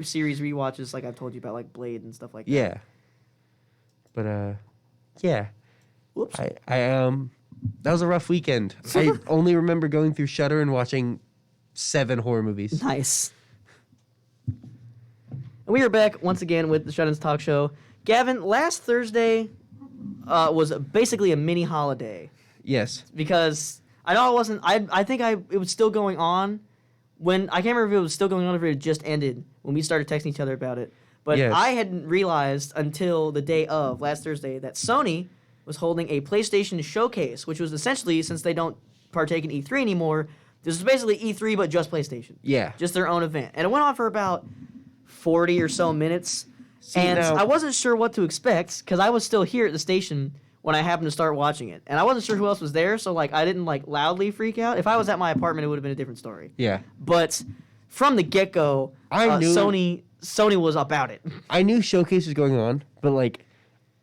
series rewatches, like I've told you about, like Blade and stuff like that. Yeah. But yeah. Whoops. I That was a rough weekend. I only remember going through Shudder and watching 7 horror movies. Nice. And we are back once again with the Shut-Ins Talk Show. Gavin, last Thursday was basically a mini holiday. Yes. Because I know it wasn't. I think it was still going on when I can't remember if it was still going on or if it had just ended when we started texting each other about it. But Yes. I hadn't realized until the day of last Thursday that Sony was holding a PlayStation showcase, which was essentially, since they don't partake in E3 anymore, this was basically E3 but just PlayStation. Yeah. Just their own event, and it went on for about 40 or so minutes. See, and now- I wasn't sure what to expect because I was still here at the station when I happened to start watching it, and I wasn't sure who else was there, so like I didn't like loudly freak out. If I was at my apartment, it would have been a different story. Yeah. But from the get-go, I knew- Sony was about it. I knew Showcase was going on, but like,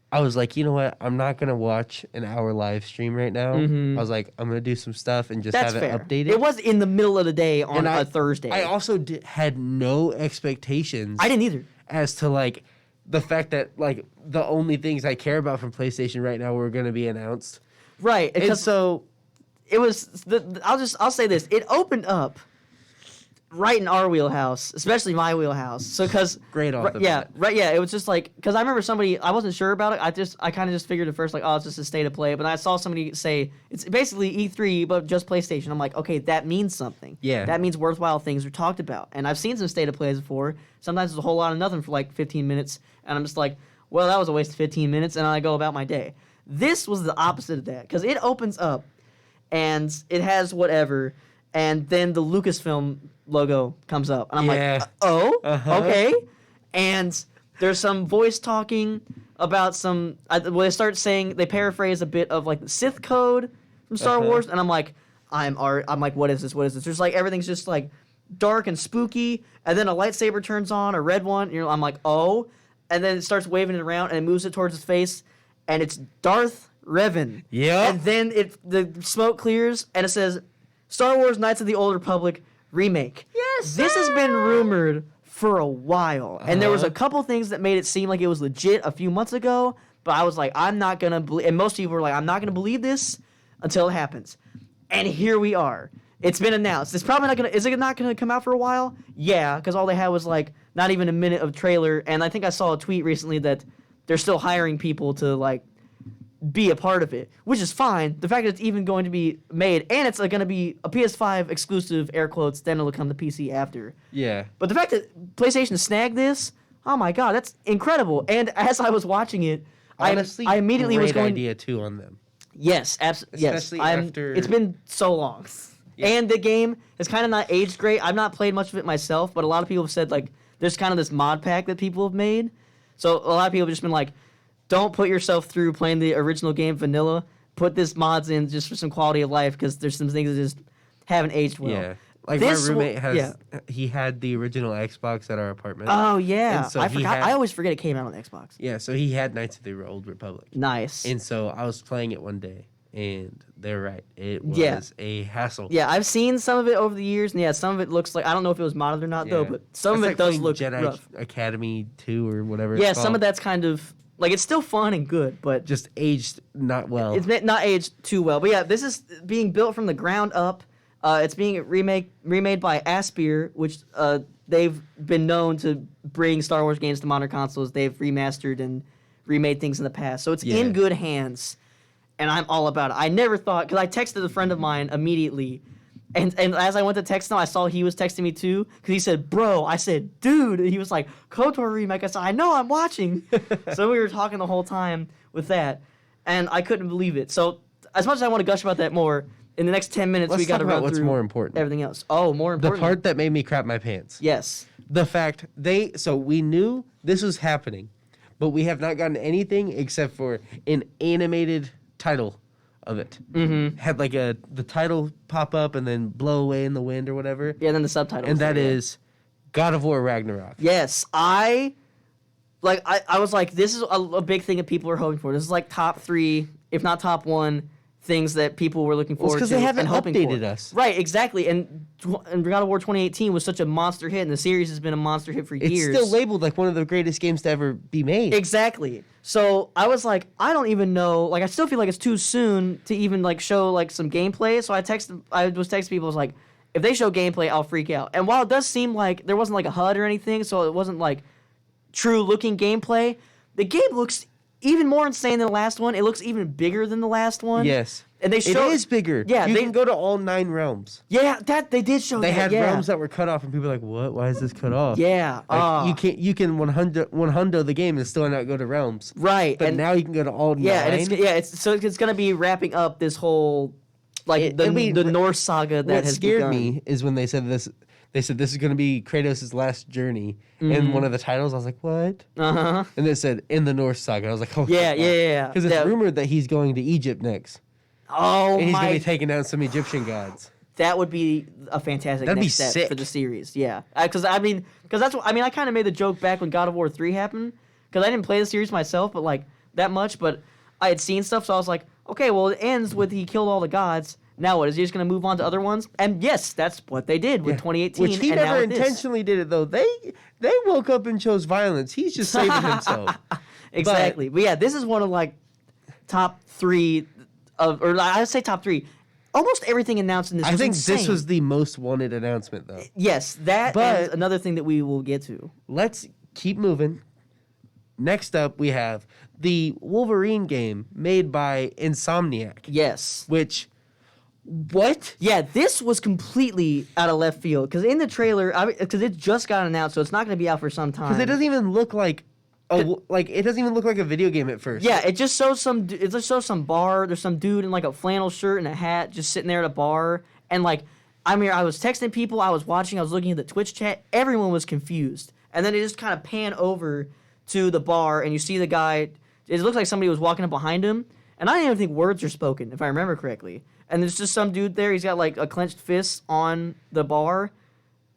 I was like, you know what? I'm not gonna watch an hour live stream right now. I was like, I'm gonna do some stuff and just That's have fair. it updated. It was in the middle of the day on And a Thursday. I also had no expectations. I didn't either. As to like the fact that like the only things I care about from PlayStation right now were gonna be announced. Right, And because so it was. I'll say this. It opened up right in our wheelhouse, especially my wheelhouse. So because Great off the yeah, bat. right, yeah. It was just like because I remember somebody. I wasn't sure about it. I kind of just figured at first like, oh, it's just a state of play. But I saw somebody say it's basically E3 but just PlayStation. I'm like, okay, that means something. Yeah. that means worthwhile things are talked about. And I've seen some state of plays before. Sometimes it's a whole lot of nothing for like 15 minutes, and I'm just like, well, that was a waste of 15 minutes, and I go about my day. This was the opposite of that because it opens up and it has whatever, and then the Lucasfilm logo comes up, and I'm Yeah. like, oh, Uh-huh. okay. And there's some voice talking about some. They start saying, they paraphrase a bit of like the Sith code from Star Uh-huh. Wars, and I'm like, I'm like, what is this? What is this? There's like everything's just like dark and spooky, and then a lightsaber turns on, a red one. And I'm like, oh, and then it starts waving it around, and it moves it towards his face, and it's Darth Revan. Yep. And then the smoke clears, and it says, Star Wars Knights of the Old Republic remake. Yes, This has been rumored for a while, and there was a Uh-huh. couple things that made it seem like it was legit a few months ago, but I was like, I'm not gonna believe, and most people were like, I'm not gonna believe this until it happens. And here we are. It's been announced. It's probably not gonna. Is it not gonna come out for a while? Yeah, because all they had was like not even a minute of trailer, and I think I saw a tweet recently that they're still hiring people to like be a part of it, which is fine. The fact that it's even going to be made, and it's going to be a PS5 exclusive, air quotes, then it'll come to PC after. yeah. But the fact that PlayStation snagged this, oh my god, that's incredible. And as I was watching it, Honestly, I immediately great was going. idea too on them. Yes, absolutely. Yes, Especially after- It's been so long, Yeah. and the game has kind of not aged great. I've not played much of it myself, but a lot of people have said like there's kind of this mod pack that people have made. So a lot of people have just been like, don't put yourself through playing the original game vanilla. Put this mods in just for some quality of life because there's some things that just haven't aged well. Yeah. Like This my roommate has, yeah. he had the original Xbox at our apartment. Oh yeah, And so I he forgot. had- I always forget it came out on Xbox. Yeah, so he had Knights of the Old Republic. Nice. And so I was playing it one day, and they're right. It was Yeah. a hassle. Yeah, I've seen some of it over the years, and yeah, some of it looks like I don't know if it was modded or not though, Yeah. but some It's of it like does playing look Jedi rough. Academy 2 or whatever Yeah, it's some of called. that's kind of like it's still fun and good, but just aged not well. it's not aged too well. But yeah, this is being built from the ground up. It's being remade by Aspyr, which they've been known to bring Star Wars games to modern consoles. They've remastered and remade things in the past, so it's Yeah. in good hands, and I'm all about it. I never thought, because I texted a friend of mine immediately, and as I went to text him, I saw he was texting me too, because he said, bro, I said, dude, and he was like, KOTOR remake. I said, I know, I'm watching. So we were talking the whole time with that, and I couldn't believe it. So as much as I want to gush about that more, in the next 10 minutes, Let's we got to talk about run what's through more important. everything else. Oh, more The important. part that made me crap my pants. Yes. The fact so we knew this was happening, but we have not gotten anything except for an animated title of it. Mm-hmm. Had like the title pop up and then blow away in the wind or whatever. Yeah, then the subtitles. And that yeah. is God of War Ragnarok. Yes, I was like, this is a big thing that people are hoping for. This is like top 3, if not top 1 things that people were looking forward to because they haven't and hoping updated for. us. Right, exactly. And God of War 2018 was such a monster hit, and the series has been a monster hit for It's years. still labeled like one of the greatest games to ever be made. Exactly. So I was like, I don't even know. Like, I still feel like it's too soon to even like show like some gameplay. So I was texting people. I was like, if they show gameplay, I'll freak out. And while it does seem like there wasn't like a HUD or anything, so it wasn't like true looking gameplay, the game looks even more insane than the last one. It looks even bigger than the last one. Yes. And they It show is bigger. Yeah, you they can go to all 9 realms. Yeah, that they did show They that. had yeah. realms that were cut off, and people were like, "What? Why is this cut off?" Yeah. Like, you can 100 the game and still not go to realms. Right. But and now you can go to all 9. yeah, and it's gonna be wrapping up this whole like the Norse saga that what has scared begun. me is when they said this. They said this is going to be Kratos' last journey. In one of the titles, I was like, "What?" Uh-huh. And it said in the Norse saga. I was like, "Oh, Yeah. Because it's rumored that he's going to Egypt next, Oh and he's going my! to be taking down some Egyptian gods. That would be a fantastic That'd be next step sick. for the series. Yeah, because that's what I kind of made the joke back when God of War 3 happened, because I didn't play the series myself, but like that much, but I had seen stuff, so I was like, okay, well it ends with he killed all the gods. Now what? Is he just going to move on to other ones? And yes, that's what they did with 2018. Which he and never now with this. intentionally did it though. They woke up and chose violence. He's just saving himself. Exactly. But yeah, this is one of like top 3 of, or I'd say top 3. Almost everything announced in this. I was think insane. this was the most wanted announcement though. Yes, that But- is another thing that we will get to. Let's keep moving. Next up, we have the Wolverine game made by Insomniac. Yes. Which, what? Yeah, this was completely out of left field because in the trailer, because it just got announced, so it's not going to be out for some time. Because it doesn't even look like it doesn't even look like a video game at first. Yeah, it just shows some bar. There's some dude in like a flannel shirt and a hat just sitting there at a bar, and like I was texting people, I was looking at the Twitch chat, everyone was confused, and then it just kind of pan over to the bar, and you see the guy. It looks like somebody was walking up behind him, and I don't even think words are spoken, if I remember correctly. And there's just some dude there. He's got like a clenched fist on the bar,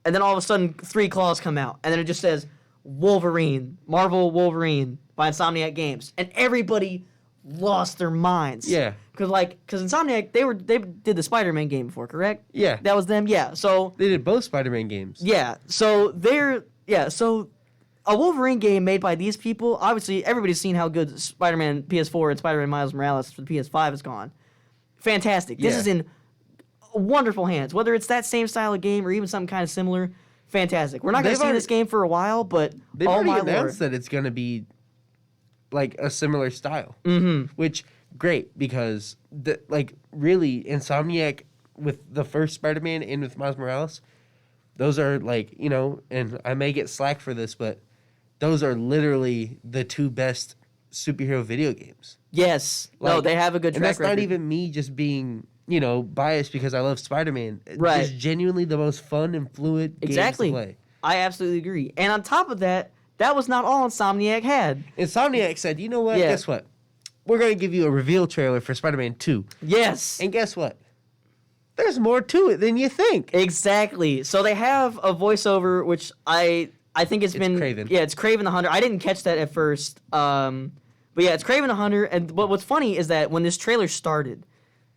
and then all of a sudden 3 claws come out, and then it just says Wolverine, Marvel Wolverine by Insomniac Games, and everybody lost their minds. Yeah. Because Insomniac they did the Spider-Man game before, correct? Yeah. That was them. Yeah. So They did both Spider-Man games. yeah. So so a Wolverine game made by these people. Obviously, everybody's seen how good Spider-Man PS4 and Spider-Man Miles Morales for the PS5 has gone. Fantastic. This Yeah. is in wonderful hands. Whether it's that same style of game or even something kind of similar, fantastic. We're not going to see this game for a while, but They've oh already my announced lord. that it's going to be like a similar style. Mm-hmm. Which, great, because really, Insomniac with the first Spider-Man and with Miles Morales, those are and I may get slack for this, but those are literally the 2 best superhero video games. Yes. No, they have a good And track that's record. not even me just being, biased because I love Spider-Man. Right. It's genuinely the most fun and fluid Exactly. games to play. I absolutely agree. And on top of that, that was not all Insomniac had. Insomniac said, you know what? Yeah. Guess what? We're going to give you a reveal trailer for Spider-Man 2. Yes. And guess what? There's more to it than you think. Exactly. So they have a voiceover, which I think it's been Kraven. Yeah, it's Kraven the Hunter. I didn't catch that at first. But yeah, it's Kraven the Hunter. And what's funny is that when this trailer started,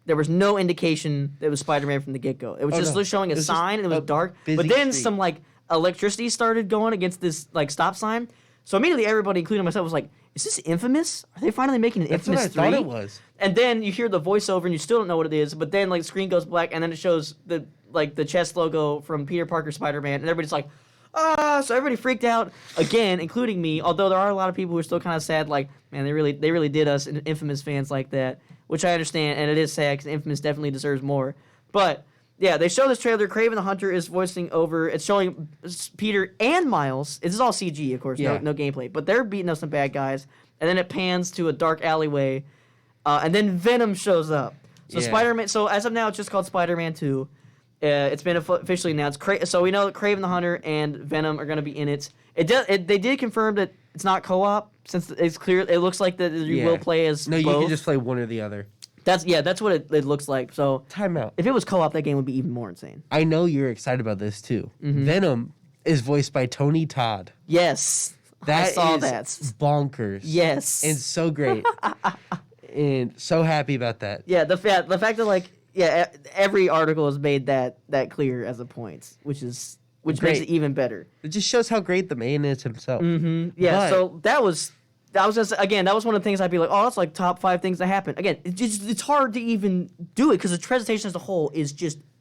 there was no indication that it was Spider-Man from the get-go. It was just showing a It was sign, just and it was a dark. busy But then street. some like electricity started going against this like stop sign. So immediately everybody, including myself, was like, "Is this Infamous? Are they finally making an That's what Infamous I 3?" thought it was. And then you hear the voiceover, and you still don't know what it is. But then like the screen goes black, and then it shows the chest logo from Peter Parker Spider-Man, and everybody's like, "Ah!" So everybody freaked out again, including me. Although there are a lot of people who are still kind of sad, like, man, they really did us Infamous fans like that, which I understand, and it is sad because Infamous definitely deserves more. But yeah, they show this trailer. Kraven the Hunter is voicing over. It's showing Peter and Miles. This is all CG, of course, Yeah. no gameplay. But they're beating up some bad guys, and then it pans to a dark alleyway, and then Venom shows up. So Yeah. Spider-Man. So as of now, it's just called Spider-Man 2. It's been officially announced. So we know that Kraven the Hunter and Venom are going to be in it. They did confirm that it's not co-op, since it's clear. It looks like that you will play as No, you both. can just play one or the other. That's what it looks like. So Time out. if it was co-op, that game would be even more insane. I know you're excited about this too. Mm-hmm. Venom is voiced by Tony Todd. Yes, That I saw is that. bonkers. Yes, And so great. And so happy about that. Yeah, the fact that like every article has made that clear as a point, which makes Great. it even better. It just shows how great the man is himself. Mm-hmm. Yeah, But- so that was just again that was one of the things I'd be like, oh, that's like top 5 things that happen. Again, it's hard to even do it because the presentation as a whole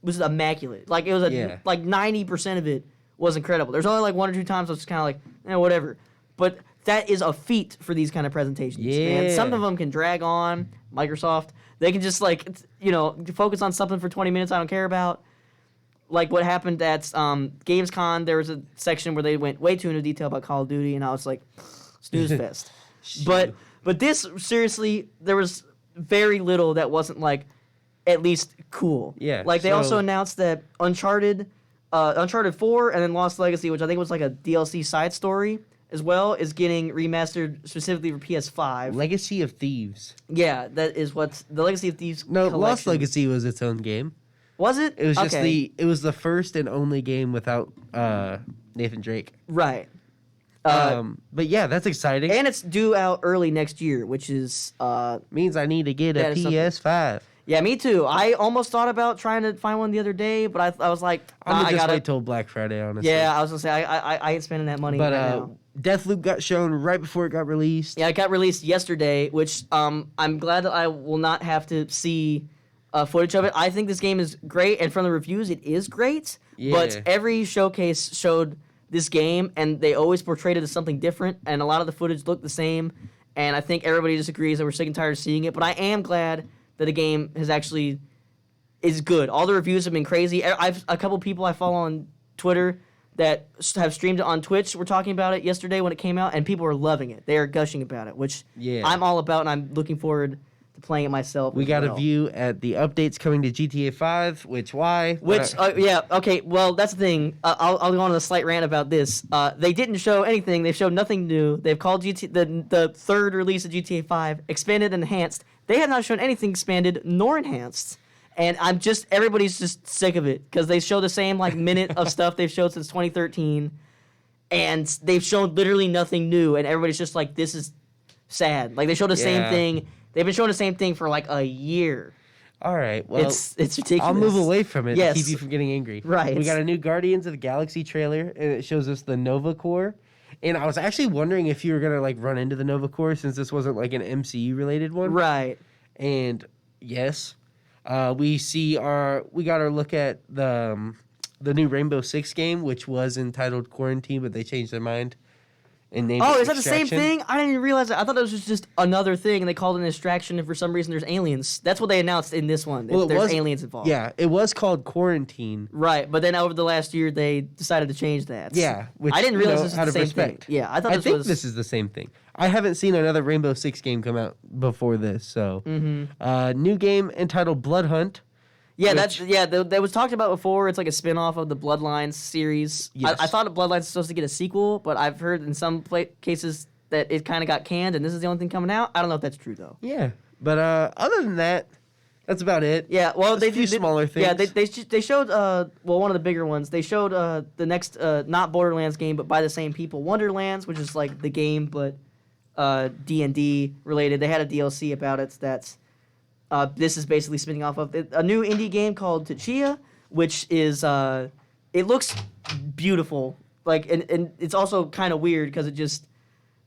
was immaculate. Like it was like 90% of it was incredible. There's only like 1 or 2 times I was kind of like, whatever. But that is a feat for these kind of presentations. Yeah. Man. Some of them can drag on. Microsoft, they can just like focus on something for 20 minutes I don't care about. Like what happened at Gamescom, there was a section where they went way too into detail about Call of Duty, and I was like, snooze fest. But this, seriously, there was very little that wasn't like at least cool. Yeah, Like they so- also announced that Uncharted 4 and then Lost Legacy, which I think was like a DLC side story as well, is getting remastered specifically for PS5. Legacy of Thieves. Yeah, that is what's the Legacy of Thieves No, collection. Lost Legacy was its own game. Was it? It was just Okay. it was the first and only game without Nathan Drake. Right. But yeah, that's exciting. And it's due out early next year, which is Means I need to get That a is something. PS5. yeah, me too. I almost thought about trying to find one the other day, but I was like, I'm gonna I just gotta. wait till Black Friday, honestly. Yeah, I was gonna say I ain't spending that money But right now. Deathloop got shown right before it got released. Yeah, it got released yesterday, which I'm glad that I will not have to see footage of it. I think this game is great, and from the reviews, it is great. Yeah. But every showcase showed this game, and they always portrayed it as something different, and a lot of the footage looked the same. And I think everybody just agrees that we're sick and tired of seeing it. But I am glad that the game is good. All the reviews have been crazy. I've a couple people I follow on Twitter that have streamed it on Twitch were talking about it yesterday when it came out, and people are loving it. They are gushing about it, which I'm all about, and I'm looking forward to playing it myself. We as got well. a view at the updates coming to GTA 5, which Okay, well, that's the thing. I'll go on a slight rant about this. They didn't show anything. They showed nothing new. They've called the third release of GTA 5 expanded and enhanced. They have not shown anything expanded nor enhanced. And everybody's just sick of it because they show the same like minute of stuff they've showed since 2013, and they've shown literally nothing new. And everybody's just like, this is sad. Like they showed the same Yeah. thing. They've been showing the same thing for like a year. All right, well, It's ridiculous. I'll move away from it Yes. to keep you from getting angry. Right. We got a new Guardians of the Galaxy trailer, and it shows us the Nova Corps. And I was actually wondering if you were gonna like run into the Nova Corps since this wasn't like an MCU related one. Right. And yes, we got our look at the new Rainbow Six game, which was entitled Quarantine, but they changed their mind and named Oh, it is that the same Extraction. thing? I didn't even realize that. I thought it was just another thing, and they called it an distraction, and for some reason there's aliens. That's what they announced in this one. Well, it There's was- aliens involved. Yeah, it was called Quarantine. Right, but then over the last year, they decided to change that. Yeah, which, I didn't realize this was out the of same respect. thing. Yeah, I thought I this think was... this is the same thing. I haven't seen another Rainbow Six game come out before this, so new game entitled Blood Hunt. Yeah, which- that was talked about before. It's like a spin-off of the Bloodlines series. Yes. I thought Bloodlines was supposed to get a sequel, but I've heard in some cases that it kind of got canned, and this is the only thing coming out. I don't know if that's true, though. Yeah, but other than that, that's about it. Yeah, well, Just a few smaller things. Yeah, they showed one of the bigger ones. They showed the next not Borderlands game, but by the same people, Wonderlands, which is like the game, but D&D related. They had a DLC about it. That's this is basically spinning off of a new indie game called Tachia, which is it looks beautiful. Like and it's also kind of weird because it just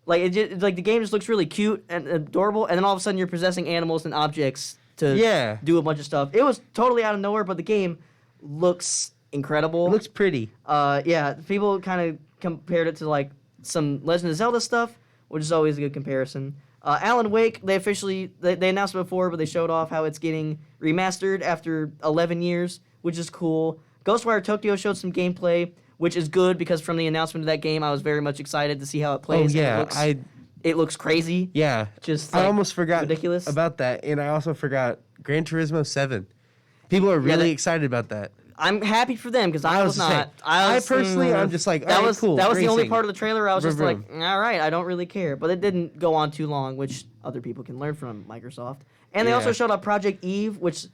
like the game just looks really cute and adorable, and then all of a sudden you're possessing animals and objects to do a bunch of stuff. It was totally out of nowhere, but the game looks incredible. It looks pretty. Yeah, people kind of compared it to like some Legend of Zelda stuff, which is always a good comparison. Alan Wake, they announced it before, but they showed off how it's getting remastered after 11 years, which is cool. Ghostwire Tokyo showed some gameplay, which is good because from the announcement of that game, I was very much excited to see how it plays. Oh yeah, It looks crazy. Yeah, Just I like, almost forgot ridiculous. about that, and I also forgot Gran Turismo 7. People are really excited about that. I'm happy for them because I was the not. same. I personally, I'm just like, all right, cool. That was the only racing. part of the trailer I was just Vroom, like, all right, I don't really care. But it didn't go on too long, which other people can learn from Microsoft. And they also Yeah. showed up Project Eve, which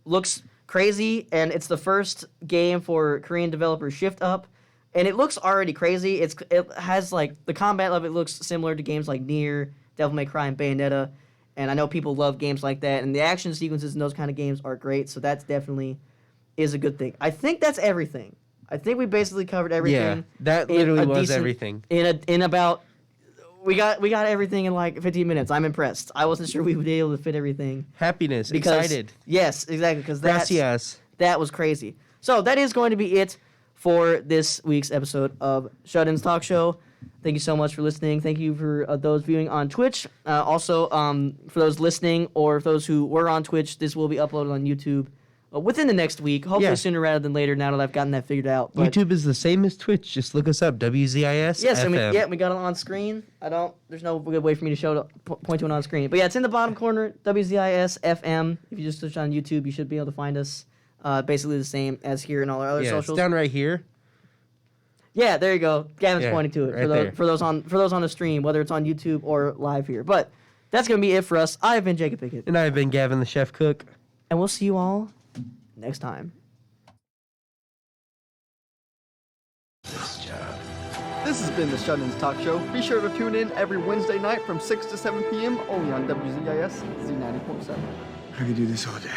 looks crazy, and it's the first game for Korean developer Shift Up. And it looks already crazy. It has like the combat of it looks similar to games like Nier, Devil May Cry, and Bayonetta. And I know people love games like that, and the action sequences in those kind of games are great, so that's definitely is a good thing. I think that's everything. I think we basically covered everything. Yeah, that literally was everything. In about we got everything in like 15 minutes. I'm impressed. I wasn't sure we would be able to fit everything. Happiness, excited. Yes, exactly, because Gracias. That was crazy. So that is going to be it for this week's episode of Shut-In's Talk Show. Thank you so much for listening. Thank you for those viewing on Twitch. Also, for those listening or those who were on Twitch, this will be uploaded on YouTube within the next week. Hopefully sooner rather than later now that I've gotten that figured out. But YouTube is the same as Twitch. Just look us up, WZIS-FM. Yes, we got it on screen. There's no good way for me to show point to it on screen. But yeah, it's in the bottom corner, WZIS-FM. If you just search on YouTube, you should be able to find us. Basically the same as here in all our other socials. It's down right here. Yeah, there you go. Gavin's pointing to it for those on the stream, whether it's on YouTube or live here. But that's gonna be it for us. I've been Jacob Pickett, and I've been Gavin the Chef Cook, and we'll see you all next time. This has been the Shut-Ins Talk Show. Be sure to tune in every Wednesday night from 6 to 7 p.m. only on WZIS Z90.7. I could do this all day.